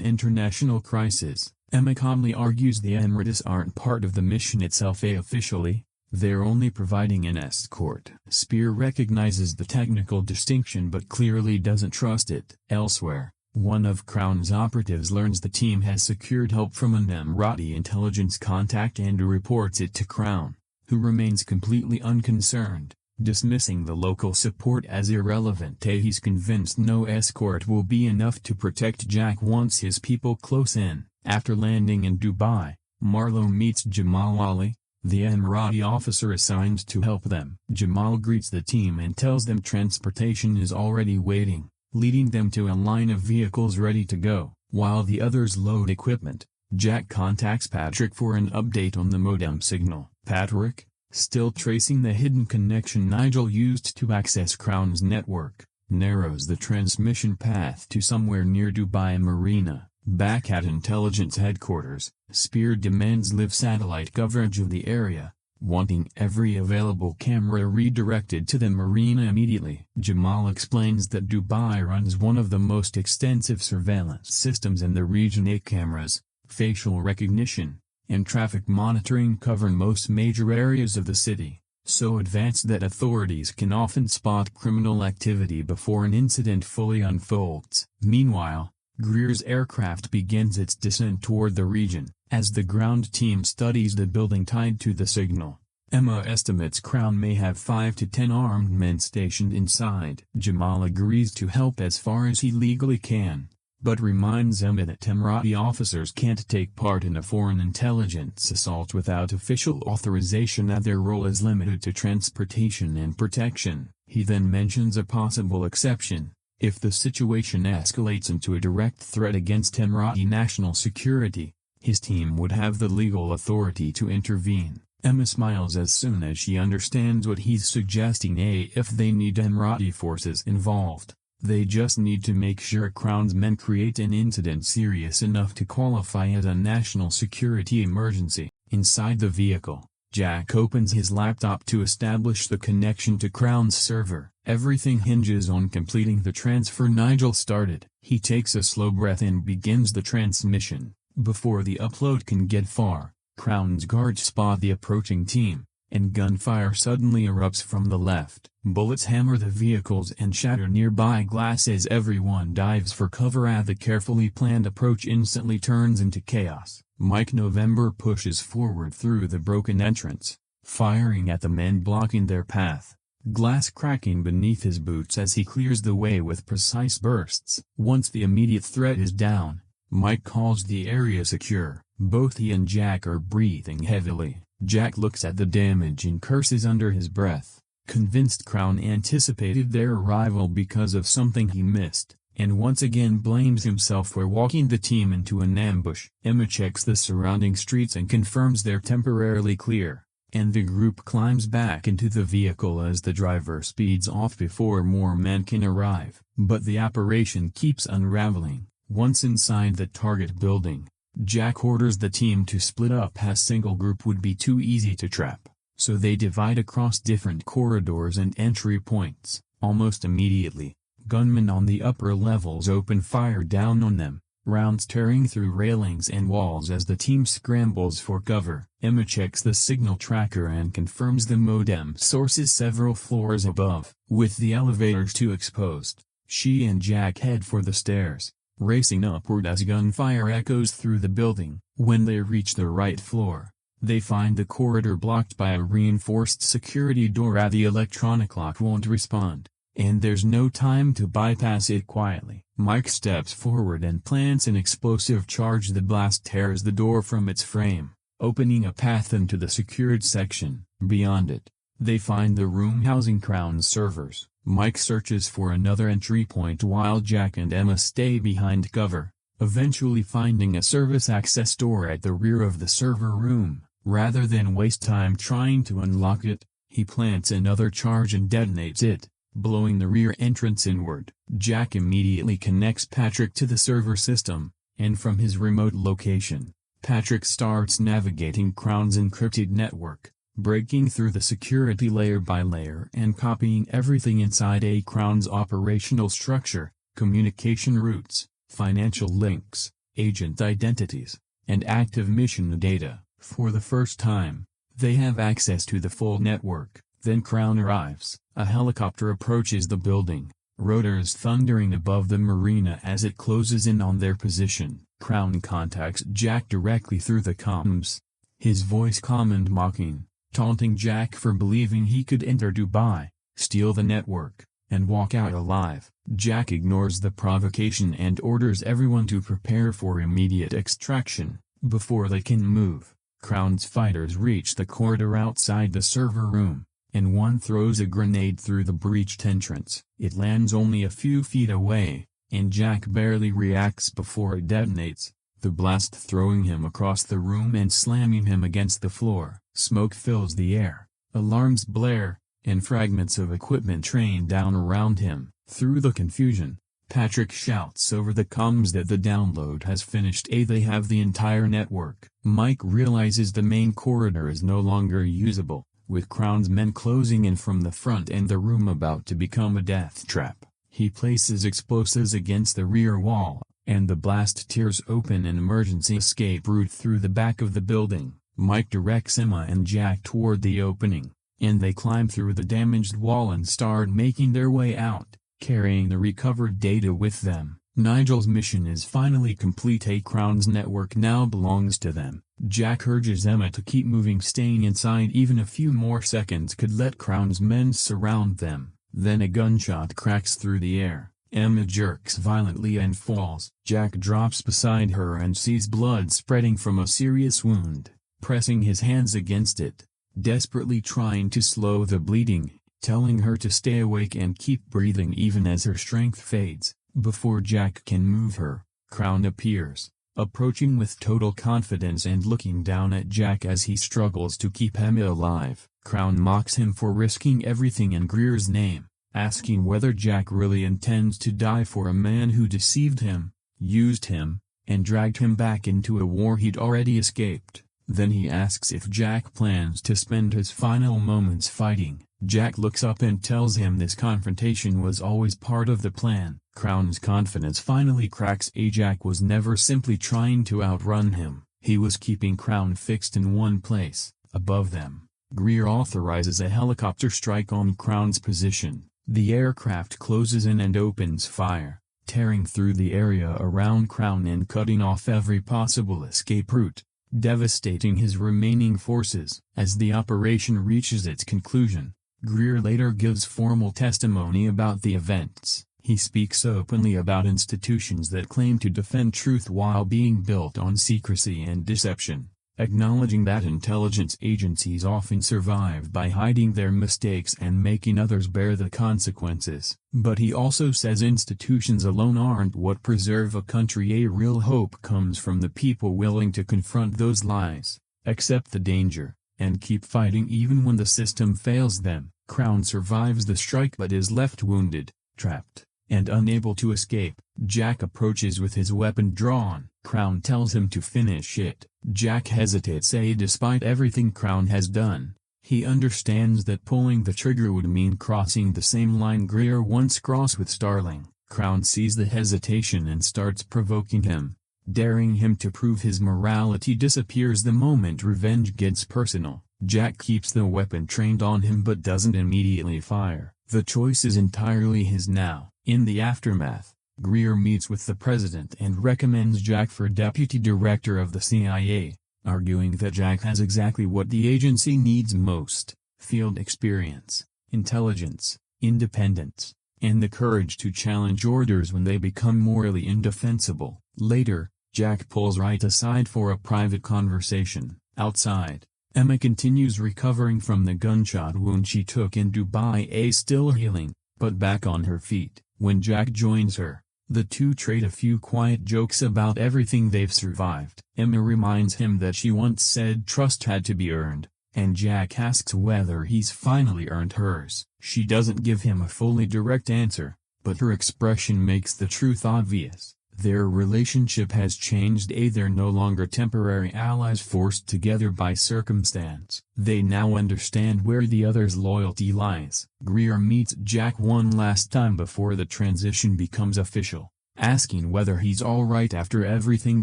international crisis. Emma calmly argues the Emirates aren't part of the mission itself. Officially, they're only providing an escort. Spear recognizes the technical distinction but clearly doesn't trust it. Elsewhere, one of Crown's operatives learns the team has secured help from an Emirati intelligence contact and reports it to Crown, who remains completely unconcerned, dismissing the local support as irrelevant. He's convinced no escort will be enough to protect Jack once his people close in. After landing in Dubai, Marlowe meets Jamal Ali, the Emirati officer assigned to help them. Jamal greets the team and tells them transportation is already waiting, leading them to a line of vehicles ready to go. While the others load equipment, Jack contacts Patrick for an update on the modem signal. Patrick, still tracing the hidden connection Nigel used to access Crown's network, narrows the transmission path to somewhere near Dubai Marina. Back at intelligence headquarters, Spear demands live satellite coverage of the area, wanting every available camera redirected to the marina immediately. Jamal explains that Dubai runs one of the most extensive surveillance systems in the region. Cameras, facial recognition, and traffic monitoring cover most major areas of the city, so advanced that authorities can often spot criminal activity before an incident fully unfolds. Meanwhile, Greer's aircraft begins its descent toward the region. As the ground team studies the building tied to the signal, Emma estimates Crown may have 5 to 10 armed men stationed inside. Jamal agrees to help as far as he legally can, but reminds Emma that Emirati officers can't take part in a foreign intelligence assault without official authorization, that their role is limited to transportation and protection. He then mentions a possible exception: if the situation escalates into a direct threat against Emirati national security, his team would have the legal authority to intervene. Emma smiles as soon as she understands what he's suggesting. If they need Emirati forces involved, they just need to make sure Crown's men create an incident serious enough to qualify as a national security emergency. Inside the vehicle, Jack opens his laptop to establish the connection to Crown's server. Everything hinges on completing the transfer. Nigel started. He takes a slow breath and begins the transmission. Before the upload can get far, Crown's guards spot the approaching team, and gunfire suddenly erupts from the left. Bullets hammer the vehicles and shatter nearby glass as everyone dives for cover. The carefully planned approach instantly turns into chaos. Mike November pushes forward through the broken entrance, firing at the men blocking their path, glass cracking beneath his boots as he clears the way with precise bursts. Once the immediate threat is down, Mike calls the area secure. Both he and Jack are breathing heavily. Jack looks at the damage and curses under his breath, convinced Crown anticipated their arrival because of something he missed, and once again blames himself for walking the team into an ambush. Emma checks the surrounding streets and confirms they're temporarily clear, and the group climbs back into the vehicle as the driver speeds off before more men can arrive. But the operation keeps unraveling. Once inside the target building, Jack orders the team to split up as single group would be too easy to trap, so they divide across different corridors and entry points. Almost immediately, gunmen on the upper levels open fire down on them, rounds tearing through railings and walls as the team scrambles for cover. Emma checks the signal tracker and confirms the modem source is several floors above. With the elevators too exposed, she and Jack head for the stairs, racing upward as gunfire echoes through the building. When they reach the right floor, they find the corridor blocked by a reinforced security door. The electronic lock won't respond, and there's no time to bypass it quietly. Mike steps forward and plants an explosive charge. The blast tears the door from its frame, opening a path into the secured section. Beyond it, they find the room housing Crown's servers. Mike searches for another entry point while Jack and Emma stay behind cover, eventually finding a service access door at the rear of the server room. Rather than waste time trying to unlock it, he plants another charge and detonates it, blowing the rear entrance inward. Jack immediately connects Patrick to the server system, and from his remote location, Patrick starts navigating Crown's encrypted network, breaking through the security layer by layer and copying everything inside a Crown's operational structure: communication routes, financial links, agent identities, and active mission data. For the first time, they have access to the full network. Then Crown arrives. A helicopter approaches the building, rotors thundering above the marina as it closes in on their position. Crown contacts Jack directly through the comms, his voice calm and mocking, taunting Jack for believing he could enter Dubai, steal the network, and walk out alive. Jack ignores the provocation and orders everyone to prepare for immediate extraction. Before they can move, Crown's fighters reach the corridor outside the server room, and one throws a grenade through the breached entrance. It lands only a few feet away, and Jack barely reacts before it detonates, the blast throwing him across the room and slamming him against the floor. Smoke fills the air, alarms blare, and fragments of equipment rain down around him. Through the confusion, Patrick shouts over the comms that the download has finished. They have the entire network. Mike realizes the main corridor is no longer usable, with Crown's men closing in from the front and the room about to become a death trap. He places explosives against the rear wall, and the blast tears open an emergency escape route through the back of the building. Mike directs Emma and Jack toward the opening, and they climb through the damaged wall and start making their way out, carrying the recovered data with them. Nigel's mission is finally complete. Crown's network now belongs to them. Jack urges Emma to keep moving. Staying inside even a few more seconds could let Crown's men surround them. Then a gunshot cracks through the air, Emma jerks violently and falls. Jack drops beside her and sees blood spreading from a serious wound, pressing his hands against it, desperately trying to slow the bleeding, telling her to stay awake and keep breathing even as her strength fades. Before Jack can move her, Crown appears, approaching with total confidence and looking down at Jack as he struggles to keep Emma alive. Crown mocks him for risking everything in Greer's name, asking whether Jack really intends to die for a man who deceived him, used him, and dragged him back into a war he'd already escaped. Then he asks if Jack plans to spend his final moments fighting. Jack looks up and tells him this confrontation was always part of the plan. Crown's confidence finally cracks. Jack was never simply trying to outrun him, he was keeping Crown fixed in one place, above them. Greer authorizes a helicopter strike on Crown's position. The aircraft closes in and opens fire, tearing through the area around Crown and cutting off every possible escape route, devastating his remaining forces. As the operation reaches its conclusion, Greer later gives formal testimony about the events. He speaks openly about institutions that claim to defend truth while being built on secrecy and deception, acknowledging that intelligence agencies often survive by hiding their mistakes and making others bear the consequences. But he also says institutions alone aren't what preserve a country. A real hope comes from the people willing to confront those lies, accept the danger, and keep fighting even when the system fails them. Crown survives the strike but is left wounded, trapped, and unable to escape. Jack approaches with his weapon drawn. Crown tells him to finish it. Jack hesitates. Despite everything Crown has done, he understands that pulling the trigger would mean crossing the same line Greer once crossed with Starling. Crown sees the hesitation and starts provoking him, daring him to prove his morality disappears the moment revenge gets personal. Jack keeps the weapon trained on him but doesn't immediately fire. The choice is entirely his now. In the aftermath, Greer meets with the president and recommends Jack for deputy director of the CIA, arguing that Jack has exactly what the agency needs most: field experience, intelligence, independence, and the courage to challenge orders when they become morally indefensible. Later, Jack pulls right aside for a private conversation. Outside, Emma continues recovering from the gunshot wound she took in Dubai. Still healing, but back on her feet. When Jack joins her, the two trade a few quiet jokes about everything they've survived. Emma reminds him that she once said trust had to be earned, and Jack asks whether he's finally earned hers. She doesn't give him a fully direct answer, but her expression makes the truth obvious. Their relationship has changed. They're no longer temporary allies forced together by circumstance. They now understand where the other's loyalty lies. Greer meets Jack one last time before the transition becomes official, asking whether he's alright after everything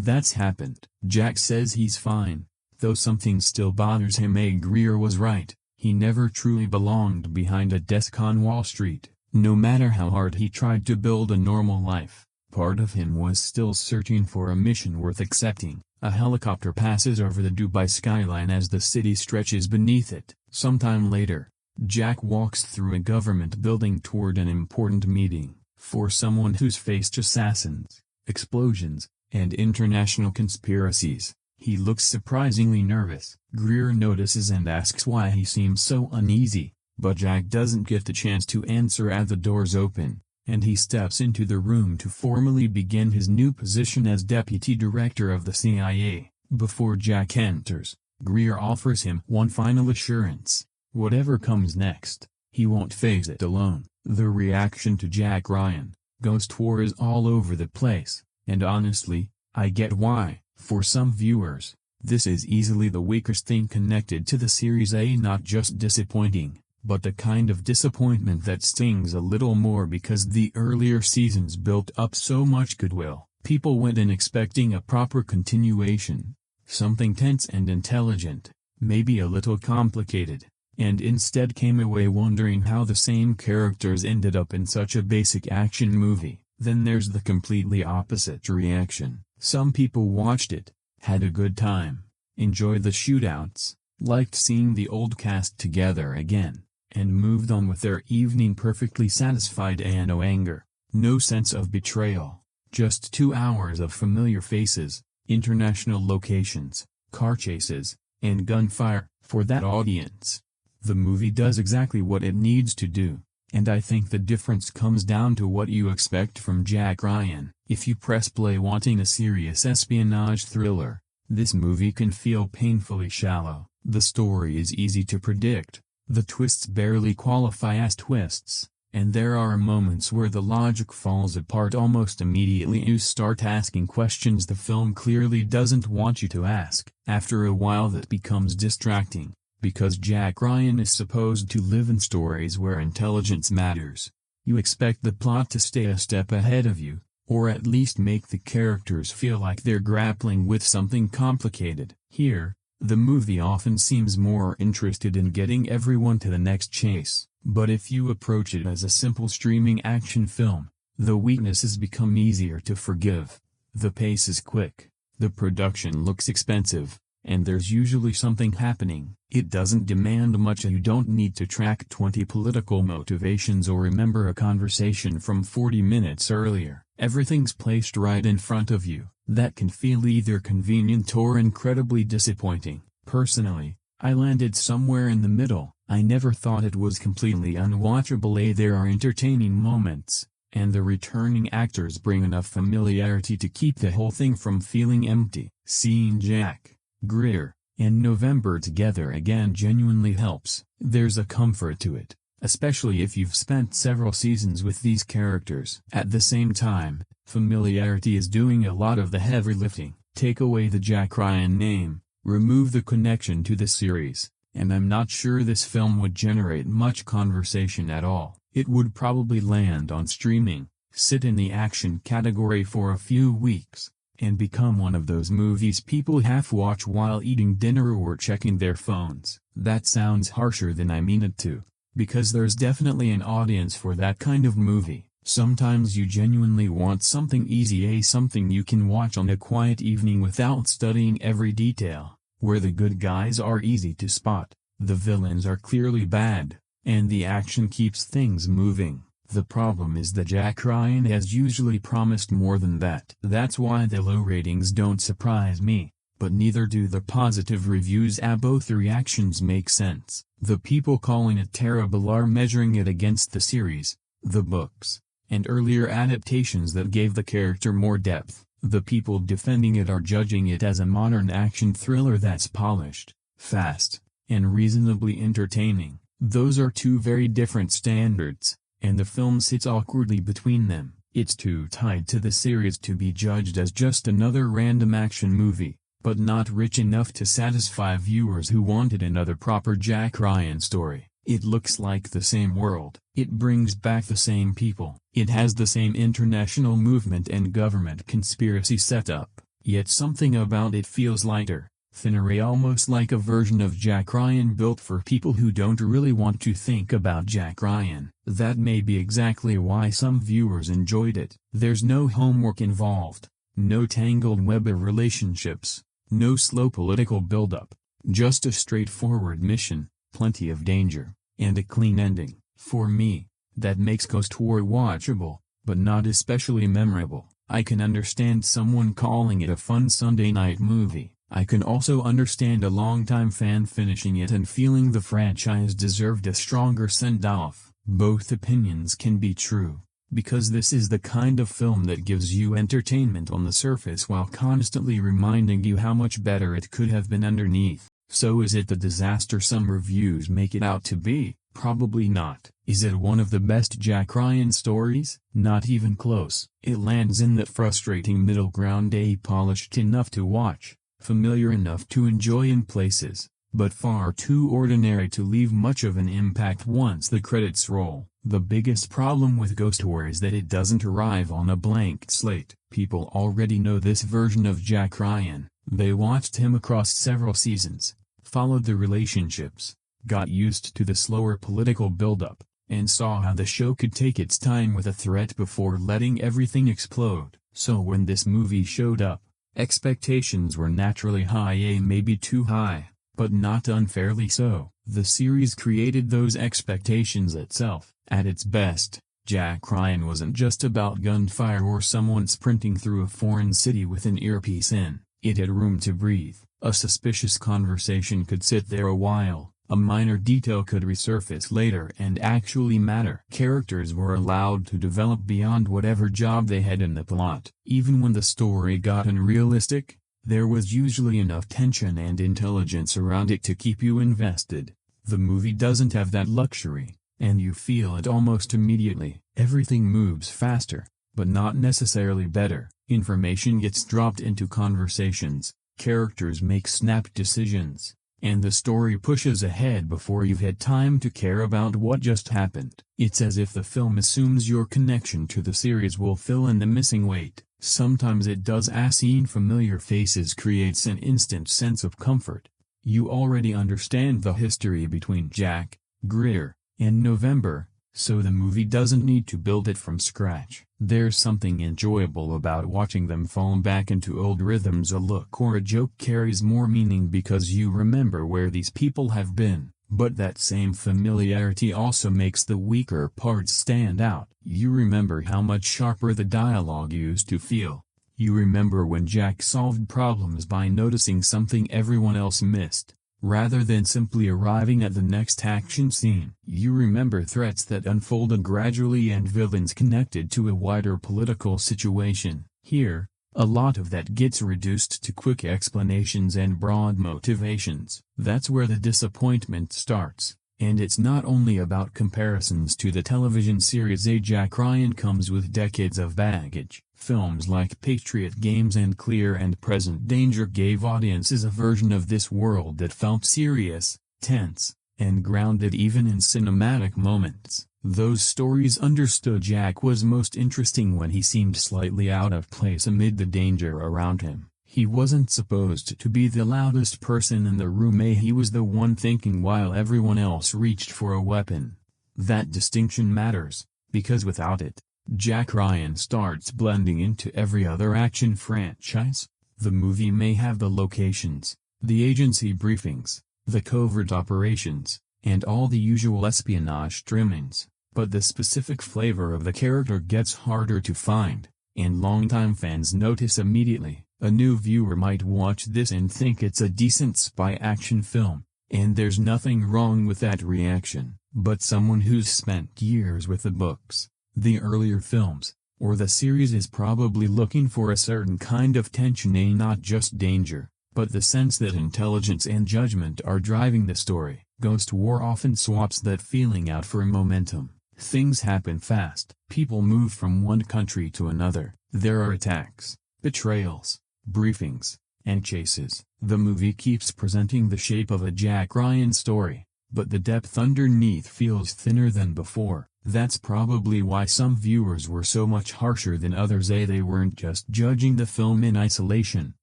that's happened. Jack says he's fine, though something still bothers him. Greer was right, he never truly belonged behind a desk on Wall Street. No matter how hard he tried to build a normal life, part of him was still searching for a mission worth accepting. A helicopter passes over the Dubai skyline as the city stretches beneath it. Sometime later, Jack walks through a government building toward an important meeting. For someone who's faced assassins, explosions, and international conspiracies, he looks surprisingly nervous. Greer notices and asks why he seems so uneasy, but Jack doesn't get the chance to answer as the doors open, and he steps into the room to formally begin his new position as deputy director of the CIA. Before Jack enters, Greer offers him one final assurance: whatever comes next, he won't face it alone. The reaction to Jack Ryan, Ghost War, is all over the place, and honestly, I get why. For some viewers, this is easily the weakest thing connected to the series. Not just disappointing, but the kind of disappointment that stings a little more because the earlier seasons built up so much goodwill. People went in expecting a proper continuation, something tense and intelligent, maybe a little complicated, and instead came away wondering how the same characters ended up in such a basic action movie. Then there's the completely opposite reaction. Some people watched it, had a good time, enjoyed the shootouts, liked seeing the old cast together again, and moved on with their evening perfectly satisfied and no anger. No sense of betrayal. Just 2 hours of familiar faces, international locations, car chases, and gunfire. For that audience, the movie does exactly what it needs to do. And I think the difference comes down to what you expect from Jack Ryan. If you press play wanting a serious espionage thriller, this movie can feel painfully shallow. The story is easy to predict, the twists barely qualify as twists, and there are moments where the logic falls apart almost immediately. You start asking questions the film clearly doesn't want you to ask. After a while that becomes distracting, because Jack Ryan is supposed to live in stories where intelligence matters. You expect the plot to stay a step ahead of you, or at least make the characters feel like they're grappling with something complicated. Here, the movie often seems more interested in getting everyone to the next chase. But if you approach it as a simple streaming action film, the weaknesses become easier to forgive. The pace is quick, the production looks expensive, and there's usually something happening. It doesn't demand much. You don't need to track 20 political motivations or remember a conversation from 40 minutes earlier. Everything's placed right in front of you. That can feel either convenient or incredibly disappointing. Personally, I landed somewhere in the middle. I never thought it was completely unwatchable. There are entertaining moments, and the returning actors bring enough familiarity to keep the whole thing from feeling empty. Seeing Jack, Greer, and November together again genuinely helps. There's a comfort to it, especially if you've spent several seasons with these characters. At the same time, familiarity is doing a lot of the heavy lifting. Take away the Jack Ryan name, remove the connection to the series, and I'm not sure this film would generate much conversation at all. It would probably land on streaming, sit in the action category for a few weeks, and become one of those movies people half-watch while eating dinner or checking their phones. That sounds harsher than I mean it to, because there's definitely an audience for that kind of movie. Sometimes you genuinely want something easy, something you can watch on a quiet evening without studying every detail, where the good guys are easy to spot, the villains are clearly bad, and the action keeps things moving. The problem is that Jack Ryan has usually promised more than that. That's why the low ratings don't surprise me, but neither do the positive reviews. Both reactions make sense. The people calling it terrible are measuring it against the series, the books, and earlier adaptations that gave the character more depth. The people defending it are judging it as a modern action thriller that's polished, fast, and reasonably entertaining. Those are two very different standards, and the film sits awkwardly between them. It's too tied to the series to be judged as just another random action movie, but not rich enough to satisfy viewers who wanted another proper Jack Ryan story. It looks like the same world. It brings back the same people. It has the same international movement and government conspiracy setup, yet something about it feels lighter, thinner, almost like a version of Jack Ryan built for people who don't really want to think about Jack Ryan. That may be exactly why some viewers enjoyed it. There's no homework involved, no tangled web of relationships, no slow political build-up, just a straightforward mission, plenty of danger, and a clean ending. For me, that makes Ghost War watchable, but not especially memorable. I can understand someone calling it a fun Sunday night movie. I can also understand a longtime fan finishing it and feeling the franchise deserved a stronger send-off. Both opinions can be true, because this is the kind of film that gives you entertainment on the surface while constantly reminding you how much better it could have been underneath. So is it the disaster some reviews make it out to be? Probably not. Is it one of the best Jack Ryan stories? Not even close. It lands in that frustrating middle ground, polished enough to watch, familiar enough to enjoy in places, but far too ordinary to leave much of an impact once the credits roll. The biggest problem with Ghost War is that it doesn't arrive on a blank slate. People already know this version of Jack Ryan. They watched him across several seasons, followed the relationships, got used to the slower political build-up, and saw how the show could take its time with a threat before letting everything explode. So when this movie showed up, expectations were naturally high, maybe too high, but not unfairly so. The series created those expectations itself. At its best, Jack Ryan wasn't just about gunfire or someone sprinting through a foreign city with an earpiece in. It had room to breathe. A suspicious conversation could sit there a while, a minor detail could resurface later and actually matter. Characters were allowed to develop beyond whatever job they had in the plot. Even when the story got unrealistic, there was usually enough tension and intelligence around it to keep you invested. The movie doesn't have that luxury, and you feel it almost immediately. Everything moves faster, but not necessarily better. Information gets dropped into conversations, characters make snap decisions, and the story pushes ahead before you've had time to care about what just happened. It's as if the film assumes your connection to the series will fill in the missing weight. Sometimes it does, as seeing familiar faces creates an instant sense of comfort. You already understand the history between Jack, Greer, and November, so the movie doesn't need to build it from scratch. There's something enjoyable about watching them fall back into old rhythms. A look or a joke carries more meaning because you remember where these people have been, but that same familiarity also makes the weaker parts stand out. You remember how much sharper the dialogue used to feel. You remember when Jack solved problems by noticing something everyone else missed, rather than simply arriving at the next action scene. You remember threats that unfolded gradually and villains connected to a wider political situation. Here, a lot of that gets reduced to quick explanations and broad motivations. That's where the disappointment starts. And it's not only about comparisons to the television series. Jack Ryan comes with decades of baggage. Films like Patriot Games and Clear and Present Danger gave audiences a version of this world that felt serious, tense, and grounded even in cinematic moments. Those stories understood Jack was most interesting when he seemed slightly out of place amid the danger around him. He wasn't supposed to be the loudest person in the room. He was the one thinking while everyone else reached for a weapon. That distinction matters, because without it, Jack Ryan starts blending into every other action franchise. The movie may have the locations, the agency briefings, the covert operations, and all the usual espionage trimmings, but the specific flavor of the character gets harder to find, and longtime fans notice immediately. A new viewer might watch this and think it's a decent spy action film, and there's nothing wrong with that reaction. But someone who's spent years with the books, the earlier films, or the series is probably looking for a certain kind of tension, not just danger, but the sense that intelligence and judgment are driving the story. Ghost War often swaps that feeling out for momentum. Things happen fast, people move from one country to another, there are attacks, betrayals, briefings, and chases. The movie keeps presenting the shape of a Jack Ryan story, but the depth underneath feels thinner than before. That's probably why some viewers were so much harsher than others. They weren't just judging the film in isolation,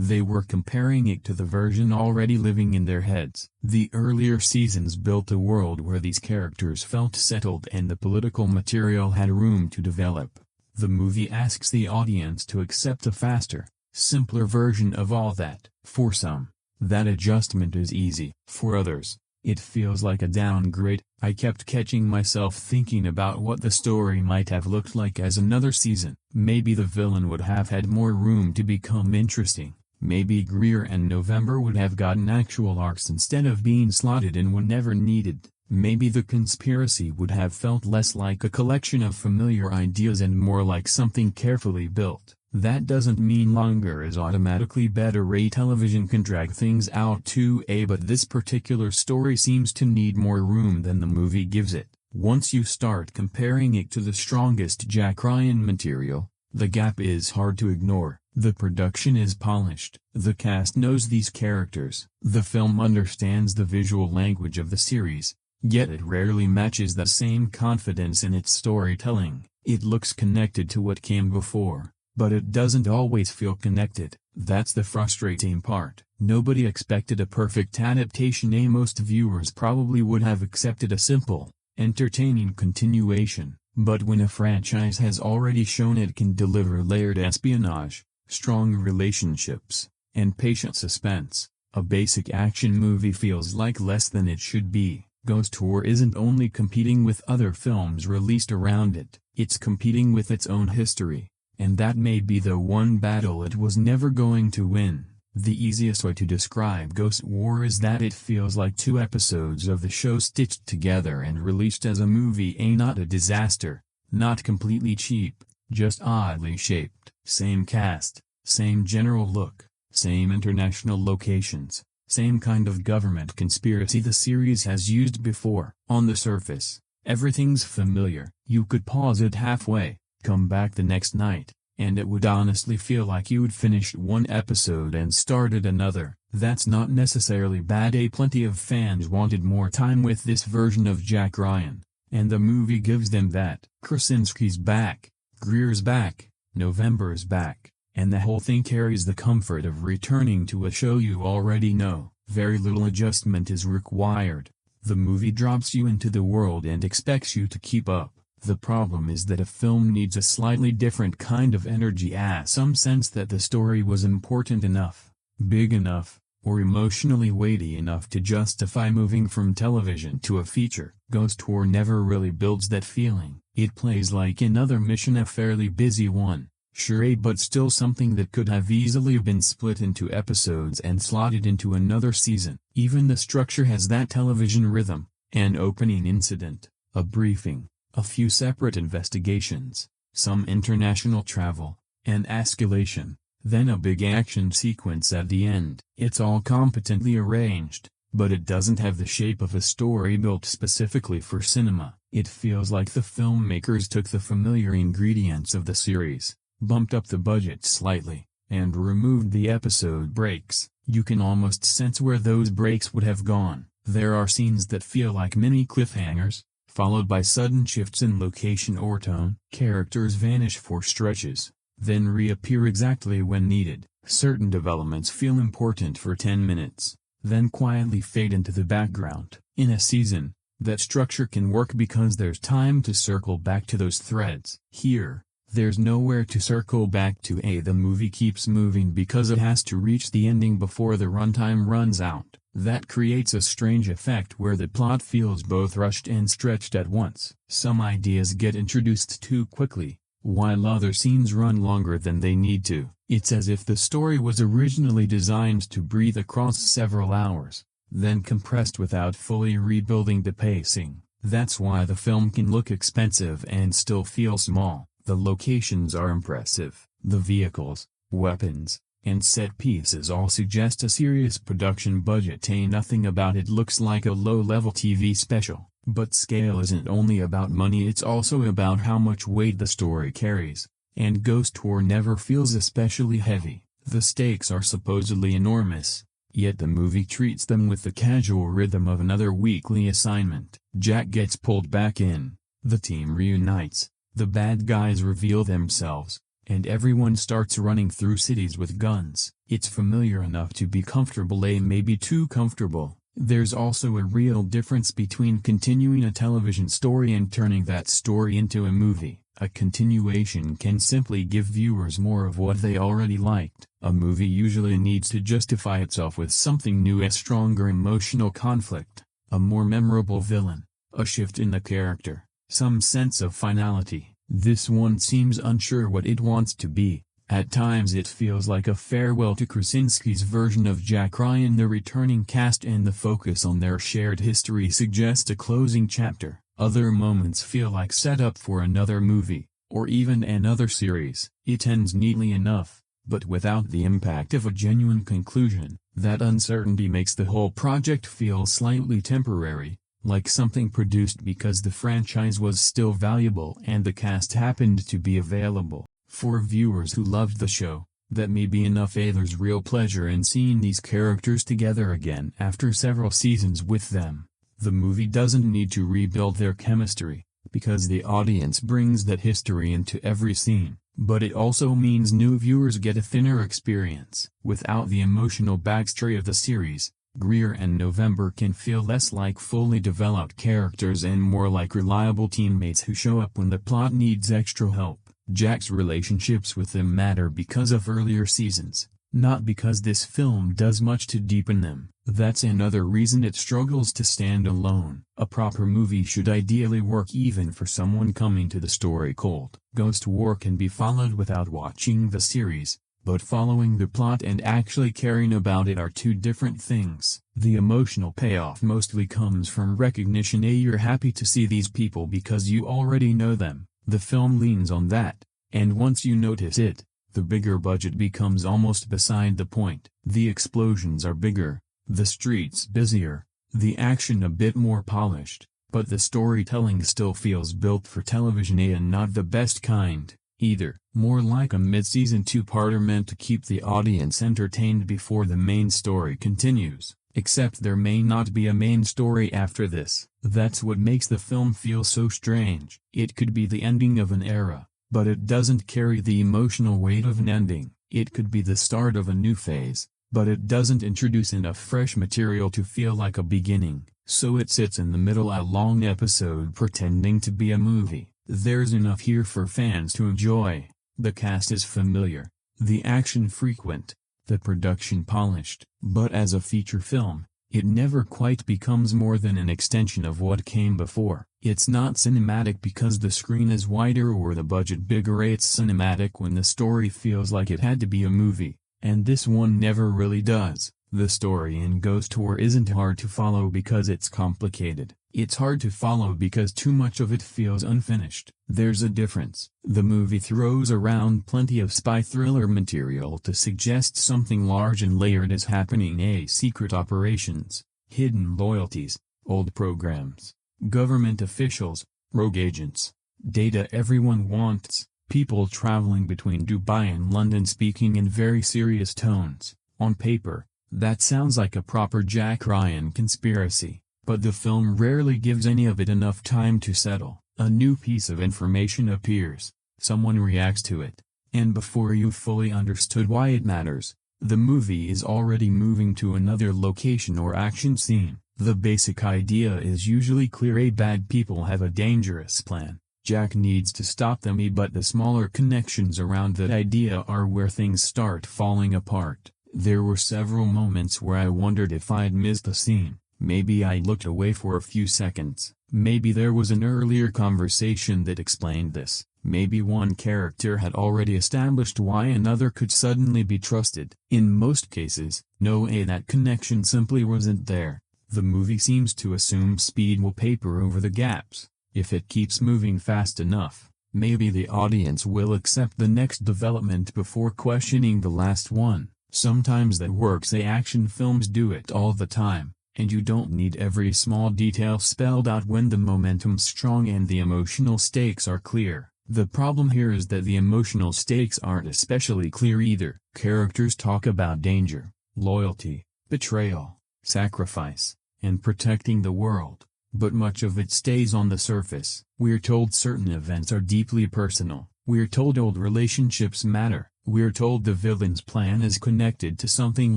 they were comparing it to the version already living in their heads. The earlier seasons built a world where these characters felt settled and the political material had room to develop. The movie asks the audience to accept a faster, simpler version of all that. For some, that adjustment is easy. For others, it feels like a downgrade. I kept catching myself thinking about what the story might have looked like as another season. Maybe the villain would have had more room to become interesting. Maybe Greer and November would have gotten actual arcs instead of being slotted in whenever needed. Maybe the conspiracy would have felt less like a collection of familiar ideas and more like something carefully built. That doesn't mean longer is automatically better. Television can drag things out too, but this particular story seems to need more room than the movie gives it. Once you start comparing it to the strongest Jack Ryan material, the gap is hard to ignore. The production is polished, the cast knows these characters, the film understands the visual language of the series, yet it rarely matches the same confidence in its storytelling. It looks connected to what came before, but it doesn't always feel connected. That's the frustrating part. Nobody expected a perfect adaptation. Most viewers probably would have accepted a simple, entertaining continuation. But when a franchise has already shown it can deliver layered espionage, strong relationships, and patient suspense, a basic action movie feels like less than it should be. Ghost Tour isn't only competing with other films released around it, it's competing with its own history, and that may be the one battle it was never going to win. The easiest way to describe Ghost War is that it feels like 2 episodes of the show stitched together and released as a movie. Not a disaster, not completely cheap, just oddly shaped. Same cast, same general look, same international locations, same kind of government conspiracy the series has used before. On the surface, everything's familiar. You could pause it halfway, come back the next night, and it would honestly feel like you'd finished one episode and started another. That's not necessarily bad. Plenty of fans wanted more time with this version of Jack Ryan, and the movie gives them that. Krasinski's back, Greer's back, November's back, and the whole thing carries the comfort of returning to a show you already know. Very little adjustment is required. The movie drops you into the world and expects you to keep up. The problem is that a film needs a slightly different kind of energy, some sense that the story was important enough, big enough, or emotionally weighty enough to justify moving from television to a feature. Ghost Tour never really builds that feeling. It plays like another mission, a fairly busy one, sure, but still something that could have easily been split into episodes and slotted into another season. Even the structure has that television rhythm: an opening incident, a briefing, a few separate investigations, some international travel, an escalation, then a big action sequence at the end. It's all competently arranged, but it doesn't have the shape of a story built specifically for cinema. It feels like the filmmakers took the familiar ingredients of the series, bumped up the budget slightly, and removed the episode breaks. You can almost sense where those breaks would have gone. There are scenes that feel like mini cliffhangers, followed by sudden shifts in location or tone. Characters vanish for stretches, then reappear exactly when needed. Certain developments feel important for 10 minutes, then quietly fade into the background. In a season, that structure can work because there's time to circle back to those threads. Here, there's nowhere to circle back to. The movie keeps moving because it has to reach the ending before the runtime runs out. That creates a strange effect where the plot feels both rushed and stretched at once. Some ideas get introduced too quickly, while other scenes run longer than they need to. It's as if the story was originally designed to breathe across several hours, then compressed without fully rebuilding the pacing. That's why the film can look expensive and still feel small. The locations are impressive. The vehicles, weapons, and set pieces all suggest a serious production budget. Nothing about it looks like a low-level TV special. But scale isn't only about money, it's also about how much weight the story carries, and Ghost Tour never feels especially heavy. The stakes are supposedly enormous, yet the movie treats them with the casual rhythm of another weekly assignment. Jack gets pulled back in, the team reunites, the bad guys reveal themselves, and everyone starts running through cities with guns. It's familiar enough to be comfortable, maybe too comfortable. There's also a real difference between continuing a television story and turning that story into a movie. A continuation can simply give viewers more of what they already liked. A movie usually needs to justify itself with something new: a stronger emotional conflict, a more memorable villain, a shift in the character, some sense of finality. This one seems unsure what it wants to be. At times it feels like a farewell to Krasinski's version of Jack Ryan. The returning cast and the focus on their shared history suggest a closing chapter. Other moments feel like setup for another movie, or even another series. It ends neatly enough, but without the impact of a genuine conclusion. That uncertainty makes the whole project feel slightly temporary, like something produced because the franchise was still valuable and the cast happened to be available. For viewers who loved the show, that may be enough. There's real pleasure in seeing these characters together again after several seasons with them. The movie doesn't need to rebuild their chemistry, because the audience brings that history into every scene, but it also means new viewers get a thinner experience. Without the emotional backstory of the series, Greer and November can feel less like fully developed characters and more like reliable teammates who show up when the plot needs extra help. Jack's relationships with them matter because of earlier seasons, Not because this film does much to deepen them. That's another reason it struggles to stand alone. A proper movie should ideally work even for someone coming to the story cold. Ghost War can be followed without watching the series, but following the plot and actually caring about it are two different things. The emotional payoff mostly comes from recognition. You're happy to see these people because you already know them. The film leans on that, and once you notice it, the bigger budget becomes almost beside the point. The explosions are bigger, the streets busier, the action a bit more polished, but the storytelling still feels built for television and not the best kind, either. More like a mid-season two-parter meant to keep the audience entertained before the main story continues, except there may not be a main story after this. That's what makes the film feel so strange. It could be the ending of an era, but it doesn't carry the emotional weight of an ending. It could be the start of a new phase, but it doesn't introduce enough fresh material to feel like a beginning. So it sits in the middle, a long episode pretending to be a movie. There's enough here for fans to enjoy. The cast is familiar, the action frequent, the production polished, but as a feature film, it never quite becomes more than an extension of what came before. It's not cinematic because the screen is wider or the budget bigger. It's cinematic when the story feels like it had to be a movie, and this one never really does. The story in Ghost War isn't hard to follow because it's complicated. It's hard to follow because too much of it feels unfinished. There's a difference. The movie throws around plenty of spy thriller material to suggest something large and layered is happening. Secret operations, hidden loyalties, old programs, government officials, rogue agents, data everyone wants, people traveling between Dubai and London speaking in very serious tones. On paper, that sounds like a proper Jack Ryan conspiracy, but the film rarely gives any of it enough time to settle. A new piece of information appears, someone reacts to it, and before you've fully understood why it matters, the movie is already moving to another location or action scene. The basic idea is usually clear. Bad people have a dangerous plan. Jack needs to stop them, but the smaller connections around that idea are where things start falling apart. There were several moments where I wondered if I'd missed a scene. Maybe I looked away for a few seconds. Maybe there was an earlier conversation that explained this. Maybe one character had already established why another could suddenly be trusted. In most cases, no, that connection simply wasn't there. The movie seems to assume speed will paper over the gaps. If it keeps moving fast enough, maybe the audience will accept the next development before questioning the last one. Sometimes that works. Action films do it all the time, and you don't need every small detail spelled out when the momentum's strong and the emotional stakes are clear. The problem here is that the emotional stakes aren't especially clear either. Characters talk about danger, loyalty, betrayal, sacrifice, and protecting the world, but much of it stays on the surface. We're told certain events are deeply personal. We're told old relationships matter. We're told the villain's plan is connected to something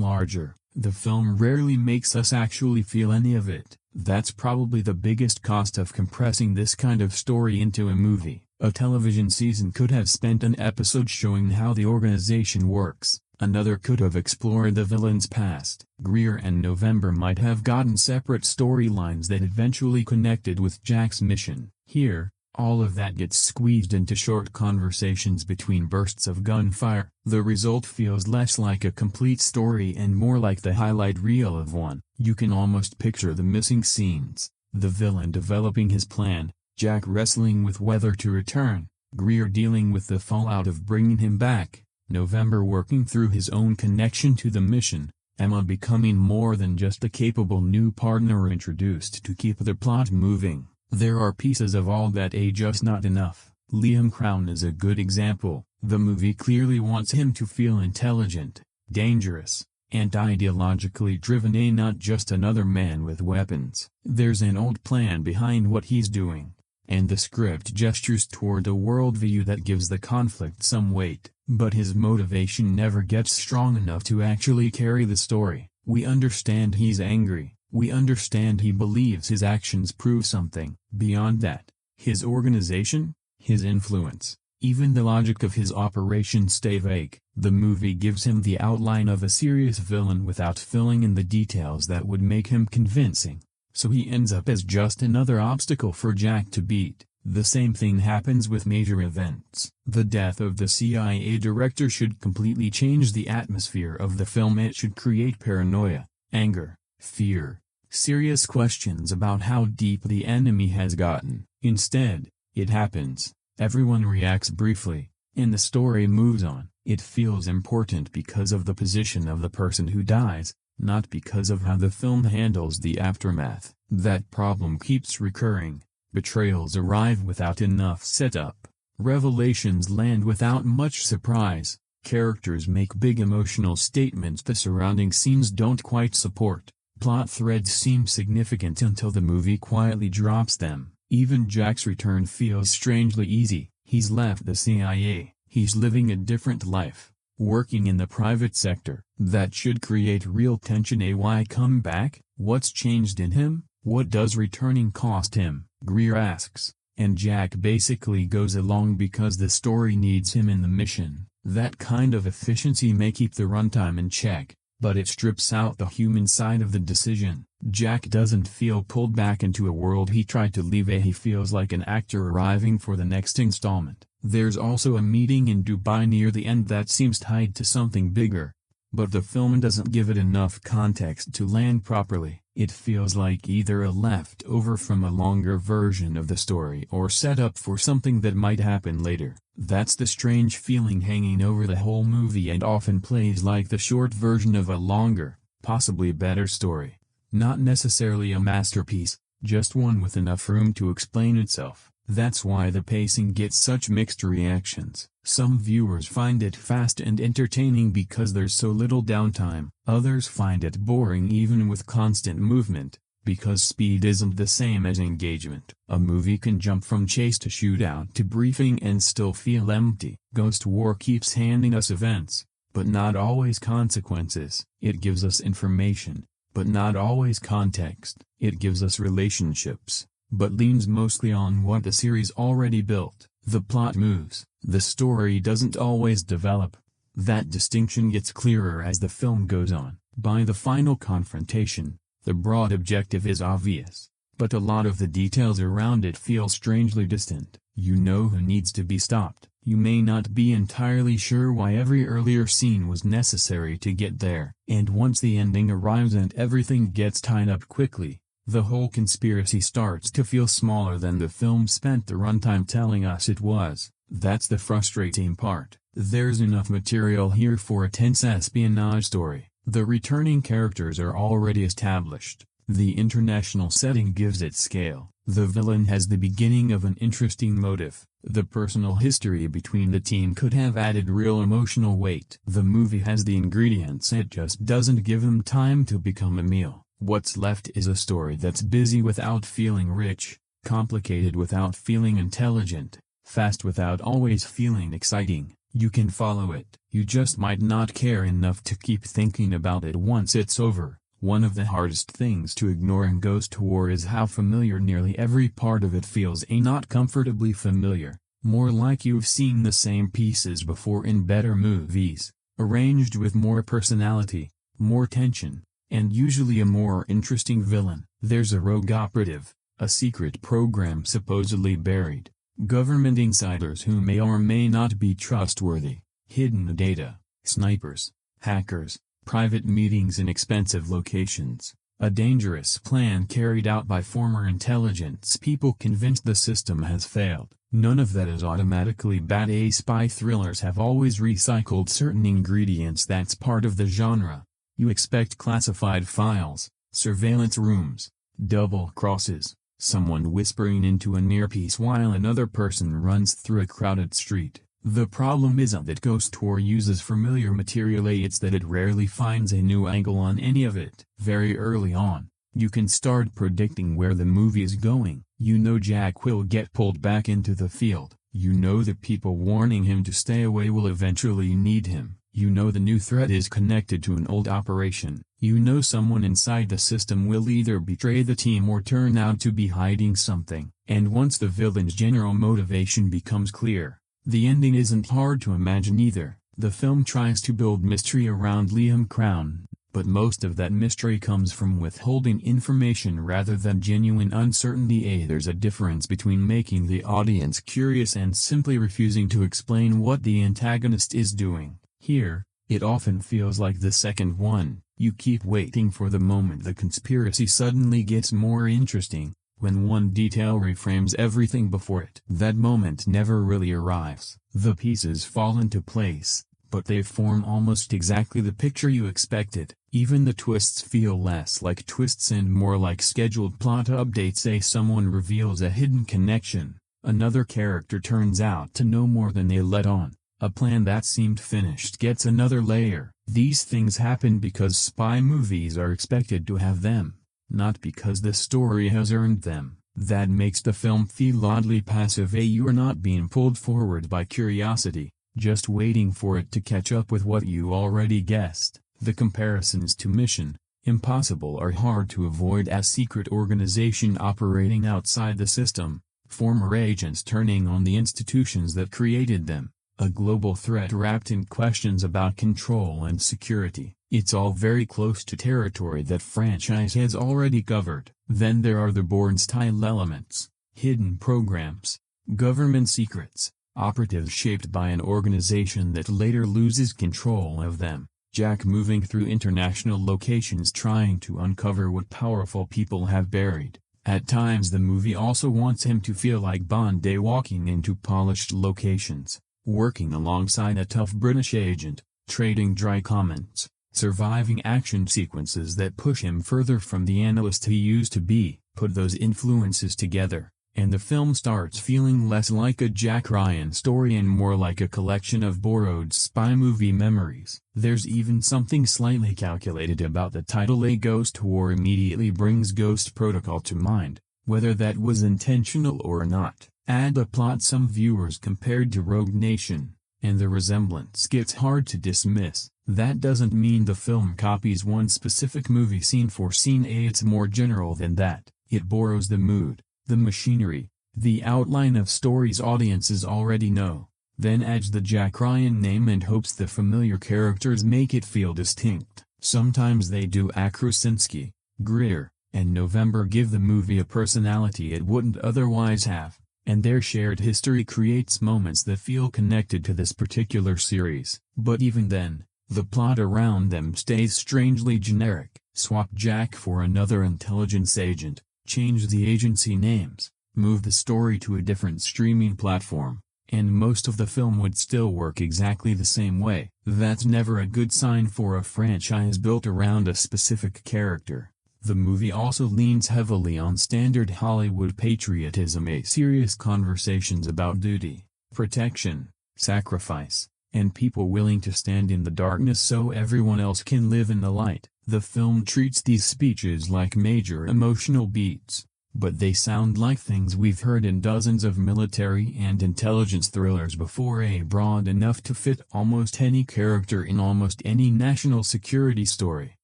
larger. The film rarely makes us actually feel any of it. That's probably the biggest cost of compressing this kind of story into a movie. A television season could have spent an episode showing how the organization works. Another could have explored the villain's past. Greer and November might have gotten separate storylines that eventually connected with Jack's mission. Here, all of that gets squeezed into short conversations between bursts of gunfire. The result feels less like a complete story and more like the highlight reel of one. You can almost picture the missing scenes, the villain developing his plan, Jack wrestling with whether to return, Greer dealing with the fallout of bringing him back, November working through his own connection to the mission, Emma becoming more than just a capable new partner introduced to keep the plot moving. There are pieces of all that, just not enough. Liam Crown is a good example. The movie clearly wants him to feel intelligent, dangerous, and ideologically driven, not just another man with weapons. There's an old plan behind what he's doing, and the script gestures toward a worldview that gives the conflict some weight, but his motivation never gets strong enough to actually carry the story. We understand he's angry. We understand he believes his actions prove something. Beyond that, his organization, his influence, Even the logic of his operations stay vague. The movie gives him the outline of a serious villain without filling in the details that would make him convincing. So he ends up as just another obstacle for Jack to beat. The same thing happens with major events. The death of the CIA director should completely change the atmosphere of the film. It should create paranoia, anger, fear, serious questions about how deep the enemy has gotten. Instead, it happens, everyone reacts briefly, and the story moves on. It feels important because of the position of the person who dies, not because of how the film handles the aftermath. That problem keeps recurring. Betrayals arrive without enough setup. Revelations land without much surprise. Characters make big emotional statements the surrounding scenes don't quite support. Plot threads seem significant until the movie quietly drops them. Even Jack's return feels strangely easy. He's left the CIA. He's living a different life, working in the private sector. That should create real tension. Why come back? What's changed in him? What does returning cost him? Greer asks, and Jack basically goes along because the story needs him in the mission. That kind of efficiency may keep the runtime in check, but it strips out the human side of the decision. Jack doesn't feel pulled back into a world he tried to leave. He feels like an actor arriving for the next installment. There's also a meeting in Dubai near the end that seems tied to something bigger, but the film doesn't give it enough context to land properly. It feels like either a leftover from a longer version of the story or set up for something that might happen later. That's the strange feeling hanging over the whole movie, and often plays like the short version of a longer, possibly better story. Not necessarily a masterpiece, just one with enough room to explain itself. That's why the pacing gets such mixed reactions. Some viewers find it fast and entertaining because there's so little downtime. Others find it boring even with constant movement, because speed isn't the same as engagement. A movie can jump from chase to shootout to briefing and still feel empty. Ghost War keeps handing us events, but not always consequences. It gives us information, but not always context. It gives us relationships, but leans mostly on what the series already built. The plot moves, the story doesn't always develop. That distinction gets clearer as the film goes on. By the final confrontation, the broad objective is obvious, but a lot of the details around it feel strangely distant. You know who needs to be stopped. You may not be entirely sure why every earlier scene was necessary to get there. And once the ending arrives and everything gets tied up quickly, the whole conspiracy starts to feel smaller than the film spent the runtime telling us it was. That's the frustrating part. There's enough material here for a tense espionage story. The returning characters are already established. The international setting gives it scale. The villain has the beginning of an interesting motive. The personal history between the team could have added real emotional weight. The movie has the ingredients, it just doesn't give them time to become a meal. What's left is a story that's busy without feeling rich, complicated without feeling intelligent, fast without always feeling exciting. You can follow it. You just might not care enough to keep thinking about it once it's over. One of the hardest things to ignore in Ghost War is how familiar nearly every part of it feels. Not comfortably familiar, more like you've seen the same pieces before in better movies, arranged with more personality, more tension, and usually a more interesting villain. There's a rogue operative, a secret program supposedly buried, government insiders who may or may not be trustworthy, hidden data, snipers, hackers, private meetings in expensive locations, a dangerous plan carried out by former intelligence people convinced the system has failed. None of that is automatically bad. Spy thrillers have always recycled certain ingredients. That's part of the genre. You expect classified files, surveillance rooms, double crosses, someone whispering into an earpiece while another person runs through a crowded street. The problem isn't that Ghost War uses familiar material, it's that it rarely finds a new angle on any of it. Very early on, you can start predicting where the movie is going. You know Jack will get pulled back into the field. You know the people warning him to stay away will eventually need him. You know the new threat is connected to an old operation. You know someone inside the system will either betray the team or turn out to be hiding something. And once the villain's general motivation becomes clear, The ending isn't hard to imagine either. The film tries to build mystery around Liam Crown, but most of that mystery comes from withholding information rather than genuine uncertainty. There's a difference between making the audience curious and simply refusing to explain what the antagonist is doing. Here, it often feels like the second one. You keep waiting for the moment the conspiracy suddenly gets more interesting, when one detail reframes everything before it. That moment never really arrives. The pieces fall into place, but they form almost exactly the picture you expected. Even the twists feel less like twists and more like scheduled plot updates. Someone reveals a hidden connection, another character turns out to know more than they let on, a plan that seemed finished gets another layer. These things happen because spy movies are expected to have them, not because the story has earned them. That makes the film feel oddly passive. You are not being pulled forward by curiosity, just waiting for it to catch up with what you already guessed. The comparisons to Mission Impossible are hard to avoid. As secret organization operating outside the system, former agents turning on the institutions that created them, a global threat wrapped in questions about control and security. It's all very close to territory that franchise has already covered. Then there are the Bourne-style elements, hidden programs, government secrets, operatives shaped by an organization that later loses control of them. Jack moving through international locations trying to uncover what powerful people have buried. At times the movie also wants him to feel like Bond walking into polished locations, working alongside a tough British agent, trading dry comments, surviving action sequences that push him further from the analyst he used to be. Put those influences together, and the film starts feeling less like a Jack Ryan story and more like a collection of borrowed spy movie memories. There's even something slightly calculated about the title. A Ghost War immediately brings Ghost Protocol to mind, whether that was intentional or not. Add a plot some viewers compared to Rogue Nation, and the resemblance gets hard to dismiss. That doesn't mean the film copies one specific movie scene for scene. It's more general than that. It borrows the mood, the machinery, the outline of stories audiences already know, then adds the Jack Ryan name and hopes the familiar characters make it feel distinct. Sometimes they do. Krasinski, Greer, and November give the movie a personality it wouldn't otherwise have, and their shared history creates moments that feel connected to this particular series. But even then, the plot around them stays strangely generic. Swap Jack for another intelligence agent, change the agency names, move the story to a different streaming platform, and most of the film would still work exactly the same way. That's never a good sign for a franchise built around a specific character. The movie also leans heavily on standard Hollywood patriotism. Serious conversations about duty, protection, sacrifice, and people willing to stand in the darkness so everyone else can live in the light. The film treats these speeches like major emotional beats, but they sound like things we've heard in dozens of military and intelligence thrillers before. Broad enough to fit almost any character in almost any national security story.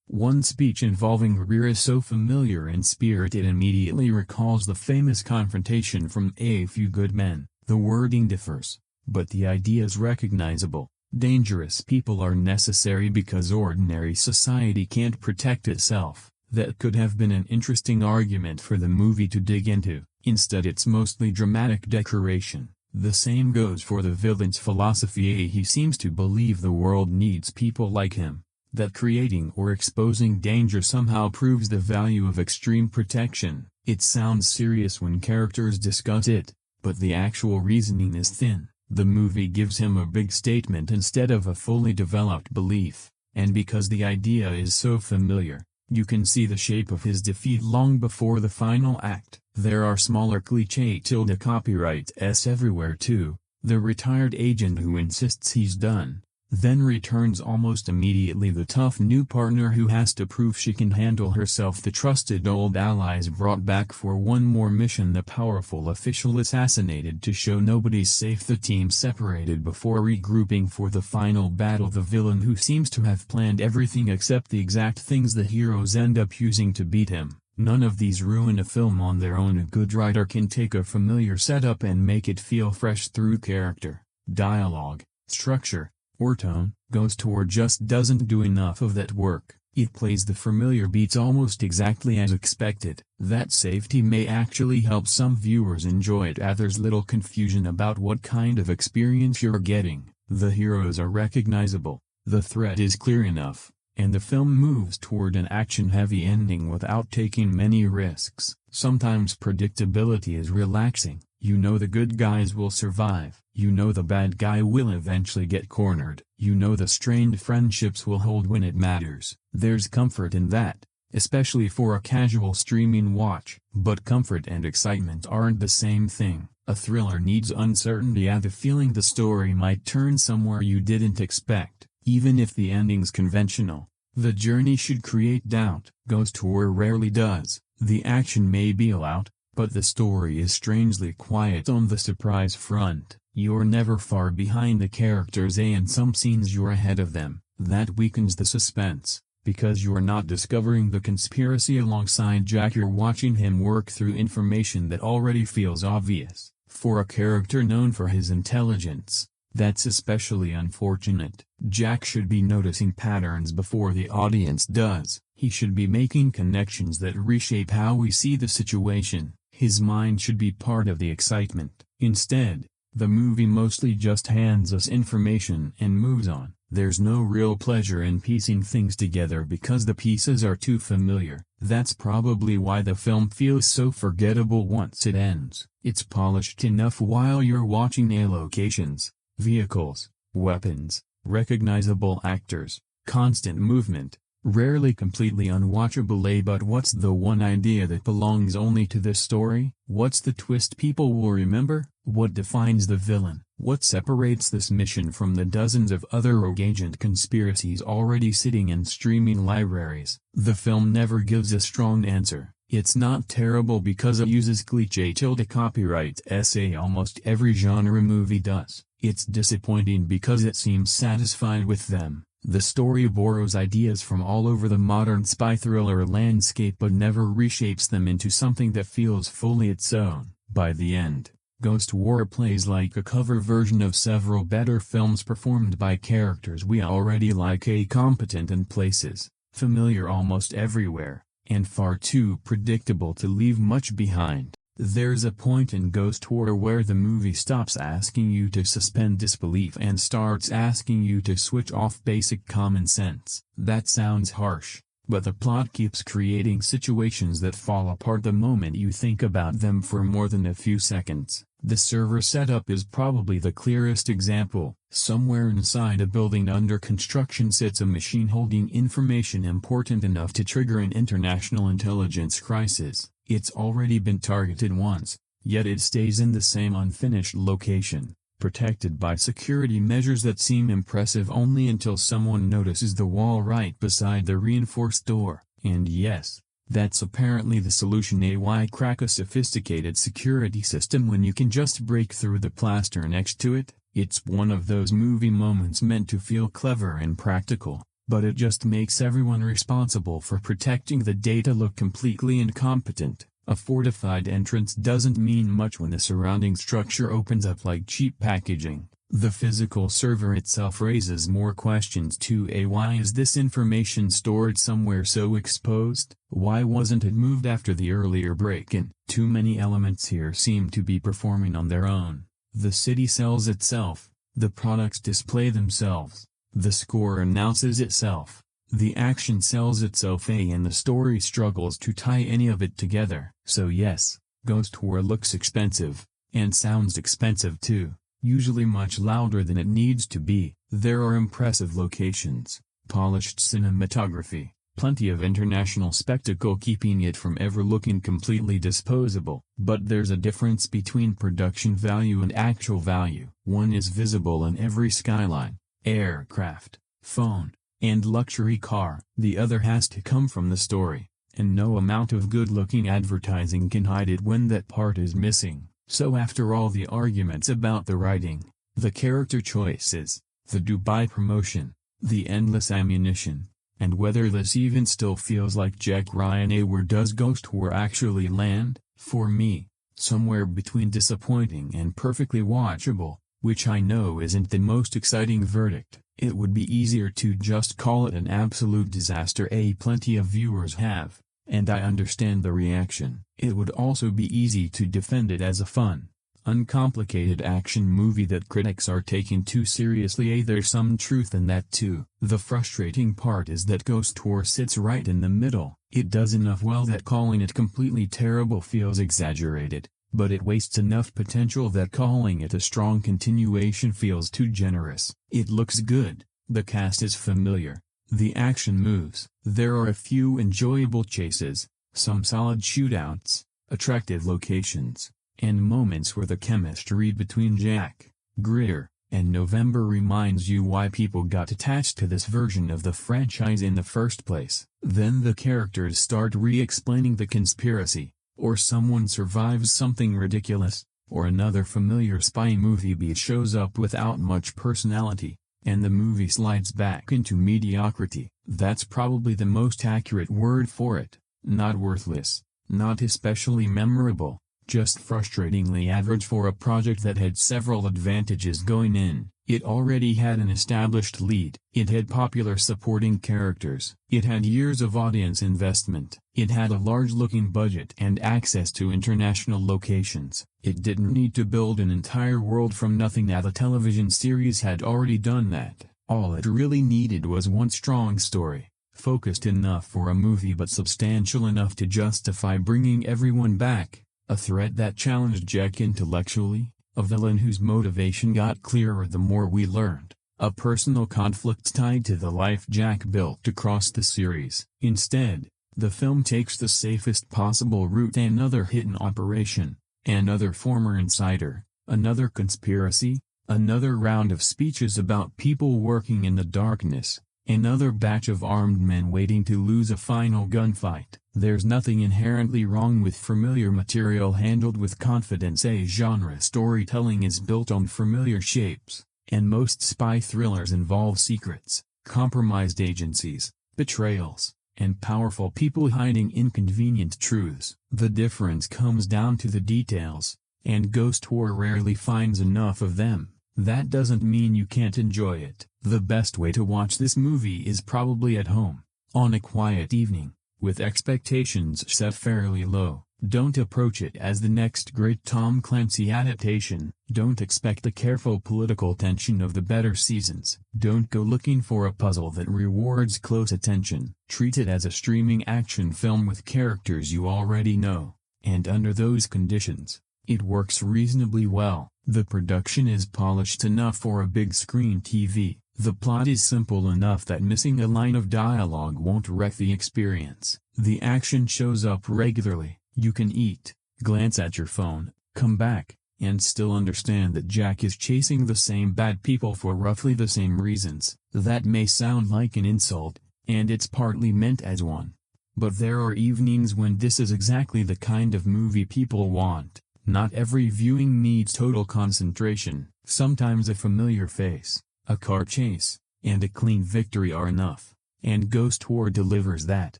One speech involving Greer is so familiar and spirited it immediately recalls the famous confrontation from A Few Good Men. The wording differs, but the idea is recognizable. Dangerous people are necessary because ordinary society can't protect itself. That could have been an interesting argument for the movie to dig into. Instead it's mostly dramatic decoration. The same goes for the villain's philosophy. He seems to believe the world needs people like him, that creating or exposing danger somehow proves the value of extreme protection. It sounds serious when characters discuss it, but the actual reasoning is thin. The movie gives him a big statement instead of a fully developed belief, and because the idea is so familiar, you can see the shape of his defeat long before the final act. There are smaller cliché copyrights everywhere too. The retired agent who insists he's done, then returns almost immediately. The tough new partner who has to prove she can handle herself. The trusted old allies brought back for one more mission. The powerful official assassinated to show nobody's safe. The team separated before regrouping for the final battle. The villain who seems to have planned everything except the exact things the heroes end up using to beat him. None of these ruin a film on their own. A good writer can take a familiar setup and make it feel fresh through character. dialogue, structure, or tone. Ghost Tour just doesn't do enough of that work. It plays the familiar beats almost exactly as expected. That safety may actually help some viewers enjoy it, as there's little confusion about what kind of experience you're getting. The heroes are recognizable, the threat is clear enough, and the film moves toward an action-heavy ending without taking many risks. Sometimes predictability is relaxing. You know the good guys will survive. You know the bad guy will eventually get cornered. You know the strained friendships will hold when it matters. There's comfort in that, especially for a casual streaming watch. But comfort and excitement aren't the same thing. A thriller needs uncertainty and the feeling the story might turn somewhere you didn't expect. Even if the ending's conventional, the journey should create doubt. Ghost Tour rarely does. The action may be loud, but the story is strangely quiet on the surprise front. You're never far behind the characters, and in some scenes you're ahead of them. That weakens the suspense, because you're not discovering the conspiracy alongside Jack, you're watching him work through information that already feels obvious. For a character known for his intelligence, that's especially unfortunate. Jack should be noticing patterns before the audience does. He should be making connections that reshape how we see the situation. His mind should be part of the excitement. Instead, the movie mostly just hands us information and moves on. There's no real pleasure in piecing things together because the pieces are too familiar. That's probably why the film feels so forgettable once it ends. It's polished enough while you're watching, locations, vehicles, weapons, recognizable actors, constant movement. Rarely completely unwatchable. But what's the one idea that belongs only to this story? What's the twist people will remember? What defines the villain? What separates this mission from the dozens of other rogue agent conspiracies already sitting in streaming libraries? The film never gives a strong answer. It's not terrible because it uses cliché copyright essay almost every genre movie does. It's disappointing because it seems satisfied with them. The story borrows ideas from all over the modern spy thriller landscape but never reshapes them into something that feels fully its own. By the end, Ghost War plays like a cover version of several better films performed by characters we already like, competent in places, familiar almost everywhere, and far too predictable to leave much behind. There's a point in Ghost War where the movie stops asking you to suspend disbelief and starts asking you to switch off basic common sense. That sounds harsh, but the plot keeps creating situations that fall apart the moment you think about them for more than a few seconds. The server setup is probably the clearest example. Somewhere inside a building under construction sits a machine holding information important enough to trigger an international intelligence crisis. It's already been targeted once, yet it stays in the same unfinished location, protected by security measures that seem impressive only until someone notices the wall right beside the reinforced door. And yes, that's apparently the solution. Why crack a sophisticated security system when you can just break through the plaster next to it? It's one of those movie moments meant to feel clever and practical, but it just makes everyone responsible for protecting the data look completely incompetent. A fortified entrance doesn't mean much when the surrounding structure opens up like cheap packaging. The physical server itself raises more questions too. Why is this information stored somewhere so exposed? Why wasn't it moved after the earlier break-in? Too many elements here seem to be performing on their own. The city sells itself, the products display themselves, the score announces itself, the action sells itself, and the story struggles to tie any of it together. So yes, Ghost War looks expensive, and sounds expensive too, usually much louder than it needs to be. There are impressive locations, polished cinematography, plenty of international spectacle keeping it from ever looking completely disposable. But there's a difference between production value and actual value. One is visible in every skyline, aircraft, phone, and luxury car. The other has to come from the story, and no amount of good-looking advertising can hide it when that part is missing. So after all the arguments about the writing, the character choices, the Dubai promotion, the endless ammunition, and whether this even still feels like Jack Ryan, where does Ghost War actually land? For me, somewhere between disappointing and perfectly watchable. which I know isn't the most exciting verdict. It would be easier to just call it an absolute disaster. Plenty of viewers have, and I understand the reaction. It would also be easy to defend it as a fun, uncomplicated action movie that critics are taking too seriously. There's some truth in that too. The frustrating part is that Ghost Tour sits right in the middle. It does enough well that calling it completely terrible feels exaggerated, but it wastes enough potential that calling it a strong continuation feels too generous. It looks good, the cast is familiar, the action moves. There are a few enjoyable chases, some solid shootouts, attractive locations, and moments where the chemistry between Jack, Greer, and November reminds you why people got attached to this version of the franchise in the first place. Then the characters start re-explaining the conspiracy, or someone survives something ridiculous, or another familiar spy movie beat shows up without much personality, and the movie slides back into mediocrity. That's probably the most accurate word for it. Not worthless, not especially memorable, just frustratingly average for a project that had several advantages going in. It already had an established lead. It had popular supporting characters. It had years of audience investment. It had a large-looking budget and access to international locations. It didn't need to build an entire world from nothing. Now the television series had already done that. All it really needed was one strong story, focused enough for a movie but substantial enough to justify bringing everyone back. A threat that challenged Jack intellectually, a villain whose motivation got clearer the more we learned, a personal conflict tied to the life Jack built across the series. Instead, the film takes the safest possible route: another hidden operation, another former insider, another conspiracy, another round of speeches about people working in the darkness, another batch of armed men waiting to lose a final gunfight. There's nothing inherently wrong with familiar material handled with confidence. Genre storytelling is built on familiar shapes, and most spy thrillers involve secrets, compromised agencies, betrayals, and powerful people hiding inconvenient truths. The difference comes down to the details, and Ghost Tour rarely finds enough of them. That doesn't mean you can't enjoy it. The best way to watch this movie is probably at home, on a quiet evening, with expectations set fairly low. Don't approach it as the next great Tom Clancy adaptation. Don't expect the careful political tension of the better seasons. Don't go looking for a puzzle that rewards close attention. Treat it as a streaming action film with characters you already know, and under those conditions, it works reasonably well. The production is polished enough for a big screen TV. The plot is simple enough that missing a line of dialogue won't wreck the experience. The action shows up regularly. You can eat, glance at your phone, come back, and still understand that Jack is chasing the same bad people for roughly the same reasons. That may sound like an insult, and it's partly meant as one. But there are evenings when this is exactly the kind of movie people want. Not every viewing needs total concentration. Sometimes a familiar face, a car chase, and a clean victory are enough, and Ghost Tour delivers that.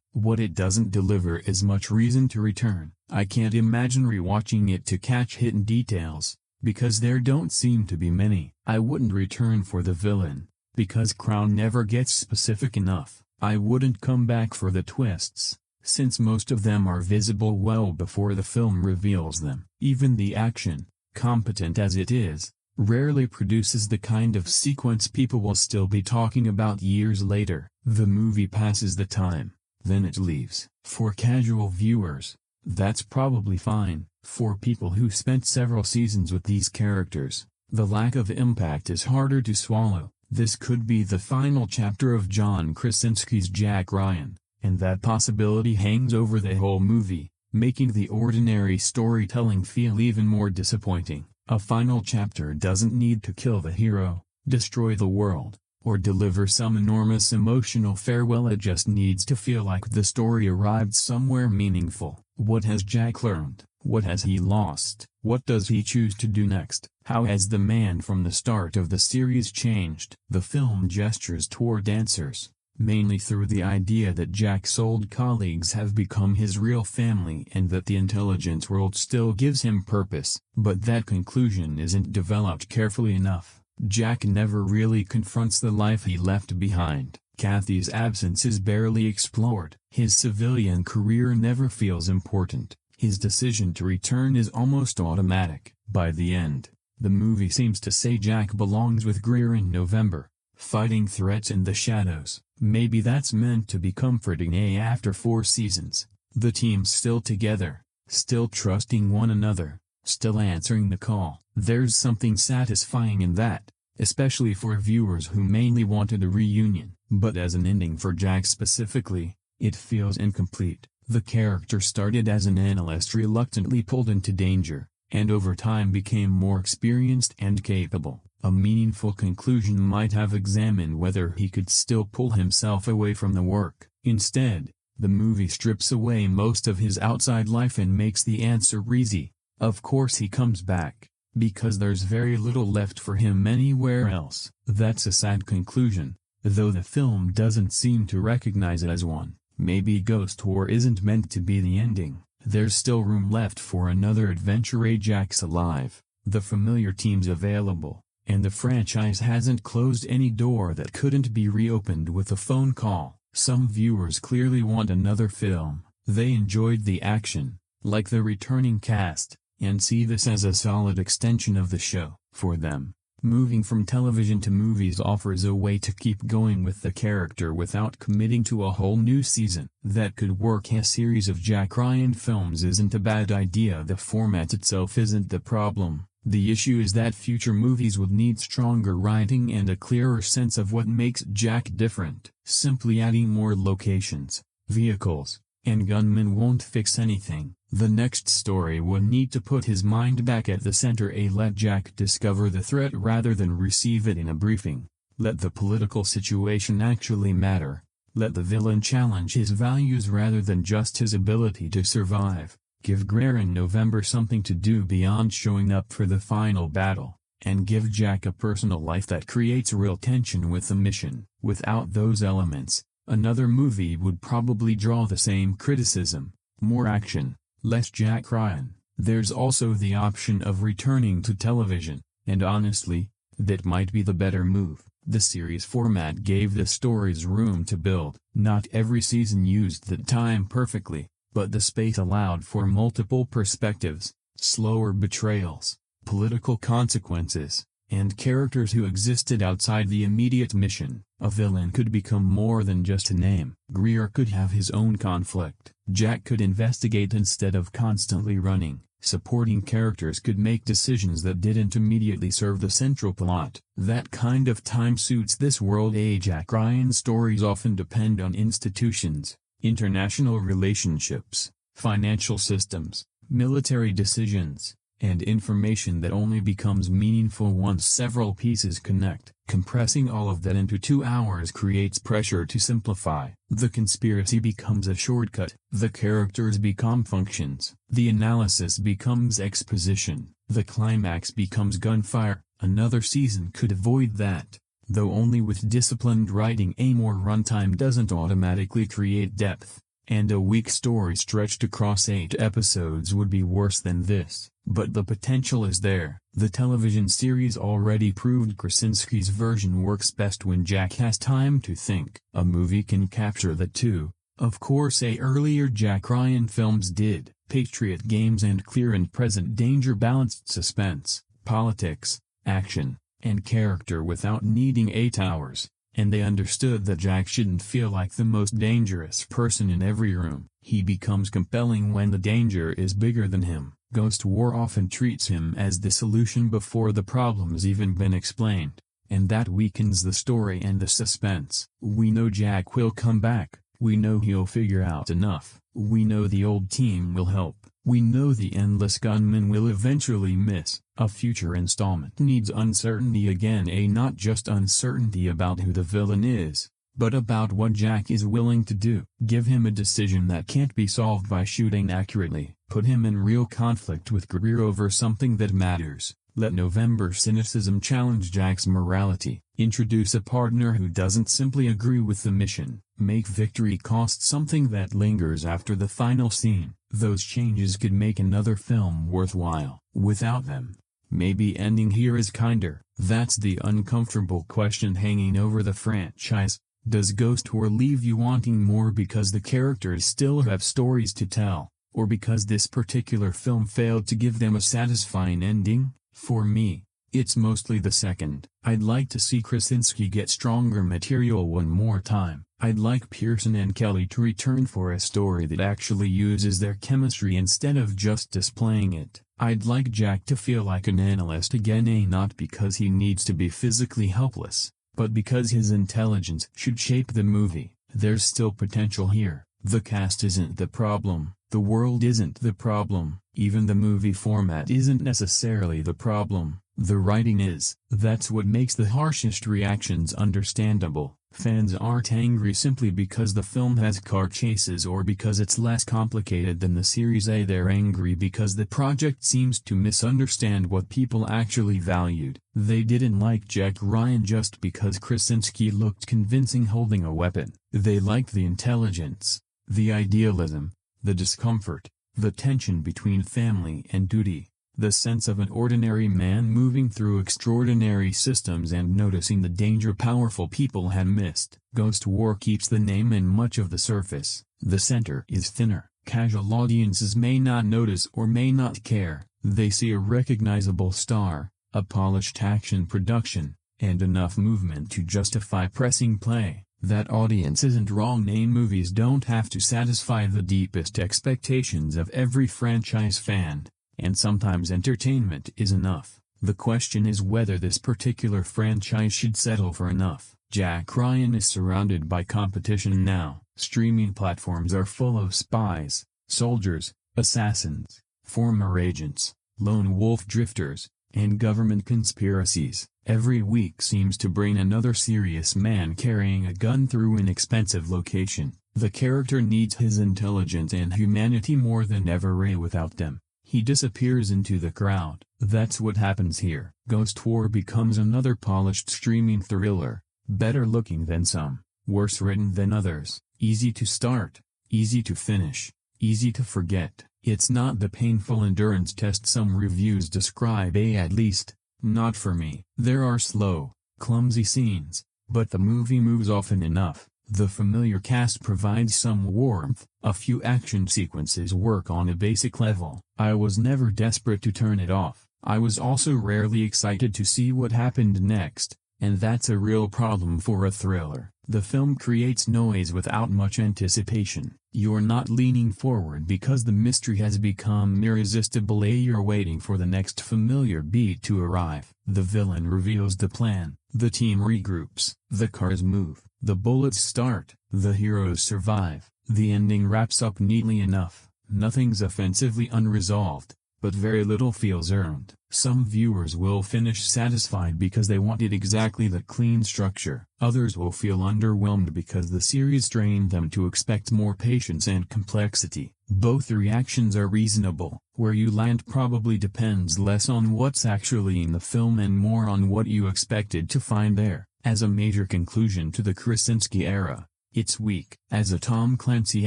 What it doesn't deliver is much reason to return. I can't imagine rewatching it to catch hidden details, because there don't seem to be many. I wouldn't return for the villain, because Crown never gets specific enough. I wouldn't come back for the twists, since most of them are visible well before the film reveals them. Even the action, competent as it is, rarely produces the kind of sequence people will still be talking about years later. The movie passes the time, then it leaves. For casual viewers, that's probably fine. For people who spent several seasons with these characters, the lack of impact is harder to swallow. This could be the final chapter of John Krasinski's Jack Ryan, and that possibility hangs over the whole movie, making the ordinary storytelling feel even more disappointing. A final chapter doesn't need to kill the hero, destroy the world, or deliver some enormous emotional farewell. It just needs to feel like the story arrived somewhere meaningful. What has Jack learned? What has he lost? What does he choose to do next? How has the man from the start of the series changed? The film gestures toward answers, mainly through the idea that Jack's old colleagues have become his real family and that the intelligence world still gives him purpose. But that conclusion isn't developed carefully enough. Jack never really confronts the life he left behind. Kathy's absence is barely explored. His civilian career never feels important. His decision to return is almost automatic. By the end, the movie seems to say Jack belongs with Greer in November, fighting threats in the shadows. Maybe that's meant to be comforting. After 4 seasons, the team's still together, still trusting one another, still answering the call. There's something satisfying in that, especially for viewers who mainly wanted a reunion. But as an ending for Jack specifically, it feels incomplete. The character started as an analyst reluctantly pulled into danger, and over time became more experienced and capable. A meaningful conclusion might have examined whether he could still pull himself away from the work. Instead, the movie strips away most of his outside life and makes the answer easy. Of course he comes back, because there's very little left for him anywhere else. That's a sad conclusion, though the film doesn't seem to recognize it as one. Maybe Ghost War isn't meant to be the ending. There's still room left for another adventure. Jack's alive, the familiar team's available, and the franchise hasn't closed any door that couldn't be reopened with a phone call. Some viewers clearly want another film. They enjoyed the action, like the returning cast, and see this as a solid extension of the show. For them, moving from television to movies offers a way to keep going with the character without committing to a whole new season. That could work. A series of Jack Ryan films isn't a bad idea. The format itself isn't the problem. The issue is that future movies would need stronger writing and a clearer sense of what makes Jack different. Simply adding more locations, vehicles, and gunmen won't fix anything. The next story will need to put his mind back at the center. Let Jack discover the threat rather than receive it in a briefing. Let the political situation actually matter. Let the villain challenge his values rather than just his ability to survive. Give Greer in November something to do beyond showing up for the final battle, and give Jack a personal life that creates real tension with the mission. Without those elements, another movie would probably draw the same criticism. More action, less Jack Ryan. There's also the option of returning to television, and honestly, that might be the better move. The series format gave the stories room to build. Not every season used that time perfectly, but the space allowed for multiple perspectives, slower betrayals, political consequences, and characters who existed outside the immediate mission. A villain could become more than just a name. Greer could have his own conflict. Jack could investigate instead of constantly running. Supporting characters could make decisions that didn't immediately serve the central plot. That kind of time suits this world. Jack Ryan stories often depend on institutions, international relationships, financial systems, military decisions, and information that only becomes meaningful once several pieces connect. Compressing all of that into 2 hours creates pressure to simplify. The conspiracy becomes a shortcut. The characters become functions. The analysis becomes exposition. The climax becomes gunfire. Another season could avoid that, though only with disciplined writing. A more runtime doesn't automatically create depth, and a weak story stretched across 8 episodes would be worse than this. But the potential is there. The television series already proved Krasinski's version works best when Jack has time to think. A movie can capture that too. Of course, earlier Jack Ryan films did. Patriot Games and Clear and Present Danger balanced suspense, politics, action, and character without needing 8 hours. And they understood that Jack shouldn't feel like the most dangerous person in every room. He becomes compelling when the danger is bigger than him. Ghost War often treats him as the solution before the problem's even been explained, and that weakens the story and the suspense. We know Jack will come back. We know he'll figure out enough. We know the old team will help. We know the endless gunmen will eventually miss. A future installment needs uncertainty again, not just uncertainty about who the villain is, but about what Jack is willing to do. Give him a decision that can't be solved by shooting accurately. Put him in real conflict with Greer over something that matters. Let November cynicism challenge Jack's morality. Introduce a partner who doesn't simply agree with the mission. Make victory cost something that lingers after the final scene. Those changes could make another film worthwhile. Without them, maybe ending here is kinder. That's the uncomfortable question hanging over the franchise. Does Ghost Tour leave you wanting more because the characters still have stories to tell, or because this particular film failed to give them a satisfying ending? For me, it's mostly the second. I'd like to see Krasinski get stronger material one more time. I'd like Pearson and Kelly to return for a story that actually uses their chemistry instead of just displaying it. I'd like Jack to feel like an analyst again, not because he needs to be physically helpless, but because his intelligence should shape the movie. There's still potential here. The cast isn't the problem, the world isn't the problem, even the movie format isn't necessarily the problem, the writing is. That's what makes the harshest reactions understandable. Fans aren't angry simply because the film has car chases or because it's less complicated than the Series A. They're angry because the project seems to misunderstand what people actually valued. They didn't like Jack Ryan just because Krasinski looked convincing holding a weapon. They liked the intelligence, the idealism, the discomfort, the tension between family and duty, the sense of an ordinary man moving through extraordinary systems and noticing the danger powerful people had missed. Ghost War keeps the name and much of the surface. The center is thinner. Casual audiences may not notice or may not care. They see a recognizable star, a polished action production, and enough movement to justify pressing play. That audience isn't wrong. Movies don't have to satisfy the deepest expectations of every franchise fan, and sometimes entertainment is enough. The question is whether this particular franchise should settle for enough. Jack Ryan is surrounded by competition now. Streaming platforms are full of spies, soldiers, assassins, former agents, lone wolf drifters, and government conspiracies. Every week seems to bring another serious man carrying a gun through an expensive location. The character needs his intelligence and humanity more than ever. Without them, he disappears into the crowd. That's what happens here. Ghost War becomes another polished streaming thriller, better looking than some, worse written than others, easy to start, easy to finish, easy to forget. It's not the painful endurance test some reviews describe, at least, not for me. There are slow, clumsy scenes, but the movie moves often enough. The familiar cast provides some warmth, a few action sequences work on a basic level. I was never desperate to turn it off. I was also rarely excited to see what happened next, and that's a real problem for a thriller. The film creates noise without much anticipation. You're not leaning forward because the mystery has become irresistible. You're waiting for the next familiar beat to arrive. The villain reveals the plan, the team regroups, the cars move, the bullets start, the heroes survive. The ending wraps up neatly enough. Nothing's offensively unresolved, but very little feels earned. Some viewers will finish satisfied because they wanted exactly the clean structure. Others will feel underwhelmed because the series trained them to expect more patience and complexity. Both reactions are reasonable. Where you land probably depends less on what's actually in the film and more on what you expected to find there. As a major conclusion to the Krasinski era, it's weak. As a Tom Clancy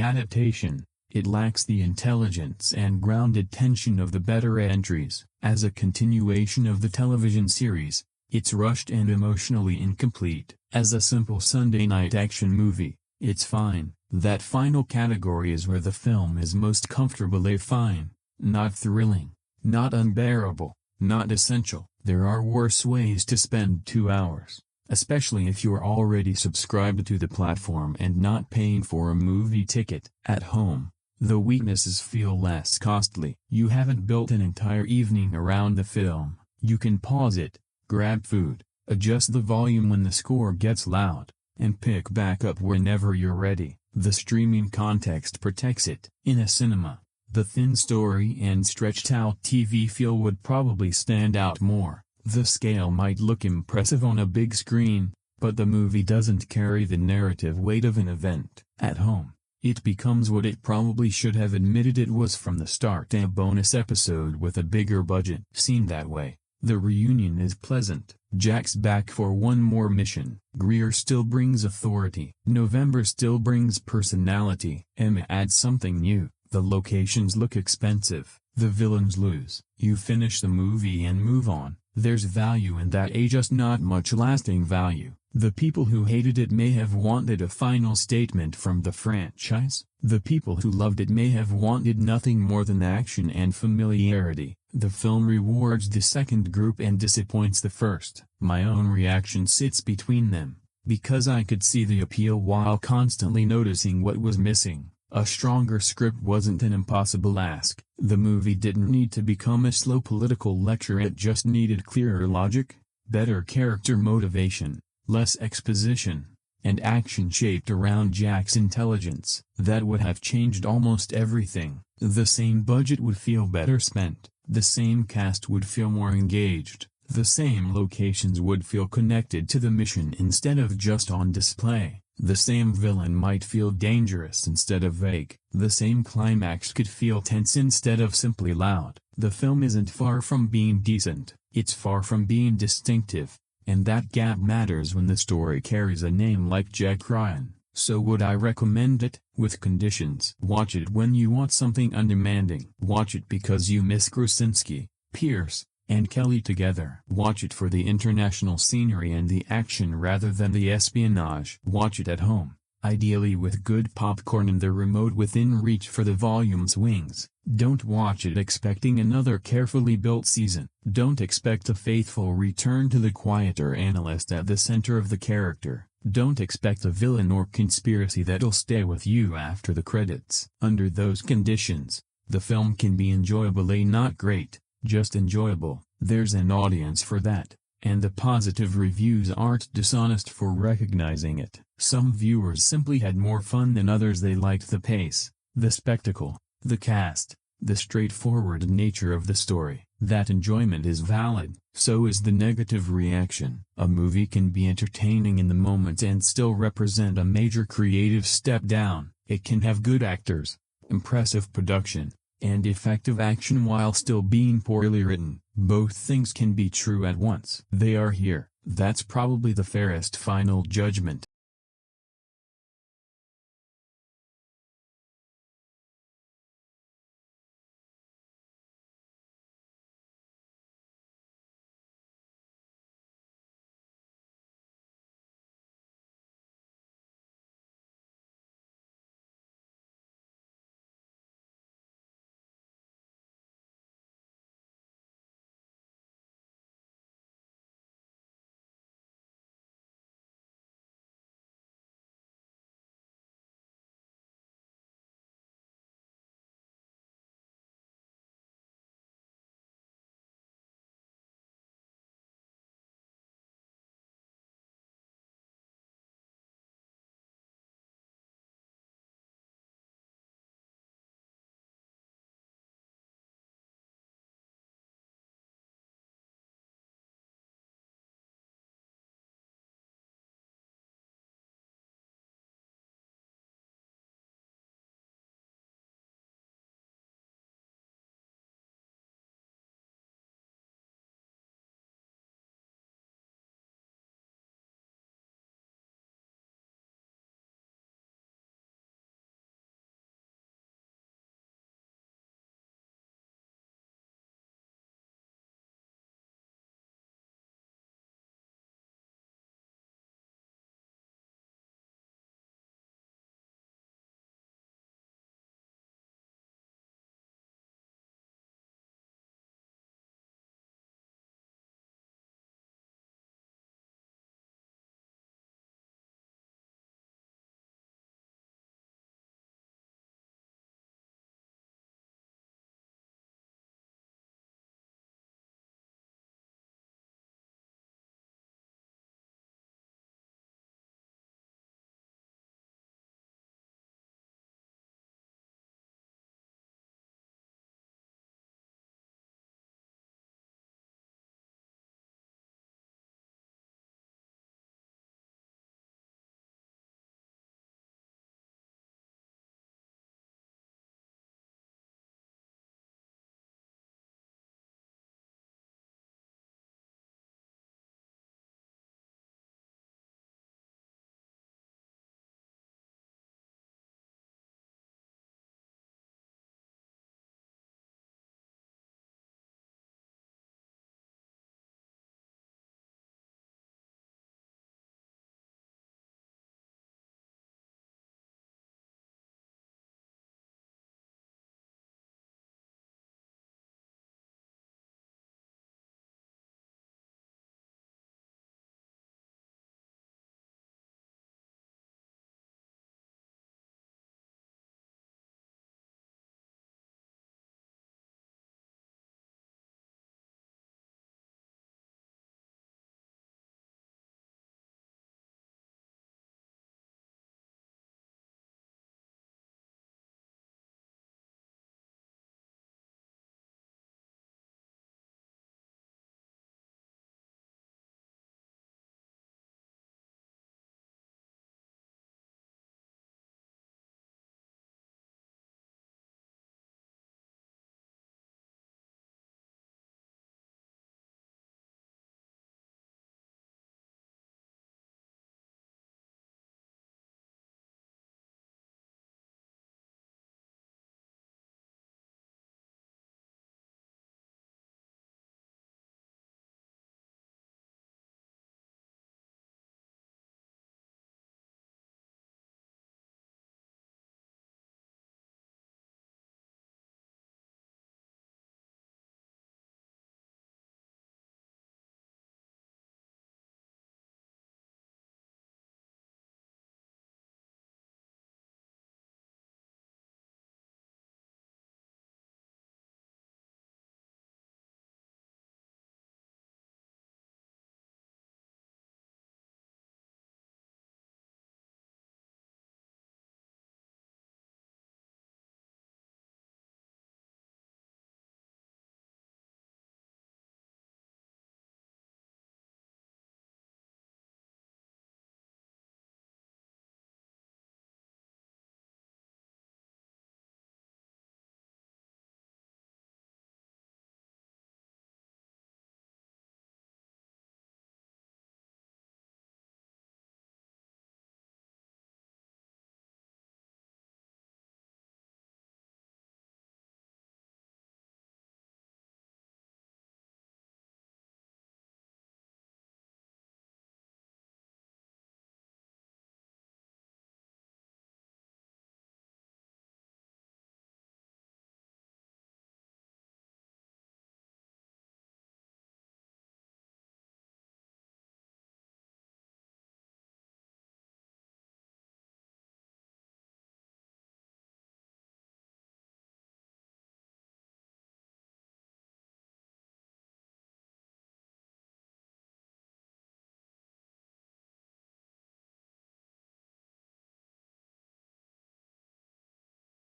adaptation, it lacks the intelligence and grounded tension of the better entries. As a continuation of the television series, it's rushed and emotionally incomplete. As a simple Sunday night action movie, it's fine. That final category is where the film is most comfortable. Fine, not thrilling, not unbearable, not essential. There are worse ways to spend 2 hours, especially if you're already subscribed to the platform and not paying for a movie ticket. At home, the weaknesses feel less costly. You haven't built an entire evening around the film. You can pause it, grab food, adjust the volume when the score gets loud, and pick back up whenever you're ready. The streaming context protects it. In a cinema, the thin story and stretched-out TV feel would probably stand out more. The scale might look impressive on a big screen, but the movie doesn't carry the narrative weight of an event. At home, it becomes what it probably should have admitted it was from the start: a bonus episode with a bigger budget. Seen that way, The reunion is pleasant. Jack's back for one more mission. Greer still brings authority. November still brings personality. Emma adds something new. The locations look expensive. The villains lose. You finish the movie and move on. There's value in that, just not much lasting value. The people who hated it may have wanted a final statement from the franchise. The people who loved it may have wanted nothing more than action and familiarity. The film rewards the second group and disappoints the first. My own reaction sits between them, because I could see the appeal while constantly noticing what was missing. A stronger script wasn't an impossible ask. The movie didn't need to become a slow political lecture, it just needed clearer logic, better character motivation, less exposition, and action shaped around Jack's intelligence. That would have changed almost everything. The same budget would feel better spent, the same cast would feel more engaged, the same locations would feel connected to the mission instead of just on display. The same villain might feel dangerous instead of vague. The same climax could feel tense instead of simply loud. The film isn't far from being decent, it's far from being distinctive. And that gap matters when the story carries a name like Jack Ryan. So would I recommend it? With conditions. Watch it when you want something undemanding. Watch it because you miss Krasinski, Pierce, and Kelly together. Watch it for the international scenery and the action rather than the espionage. Watch it at home, ideally with good popcorn and the remote within reach for the volume swings. Don't watch it expecting another carefully built season. Don't expect a faithful return to the quieter analyst at the center of the character. Don't expect a villain or conspiracy that'll stay with you after the credits. Under those conditions, the film can be enjoyably not great, just enjoyable. There's an audience for that, and the positive reviews aren't dishonest for recognizing it. Some viewers simply had more fun than others. They liked the pace, the spectacle, the cast, the straightforward nature of the story. That enjoyment is valid. So is the negative reaction. A movie can be entertaining in the moment and still represent a major creative step down. It can have good actors, impressive production, and effective action while still being poorly written. Both things can be true at once. They are here. That's probably the fairest final judgment.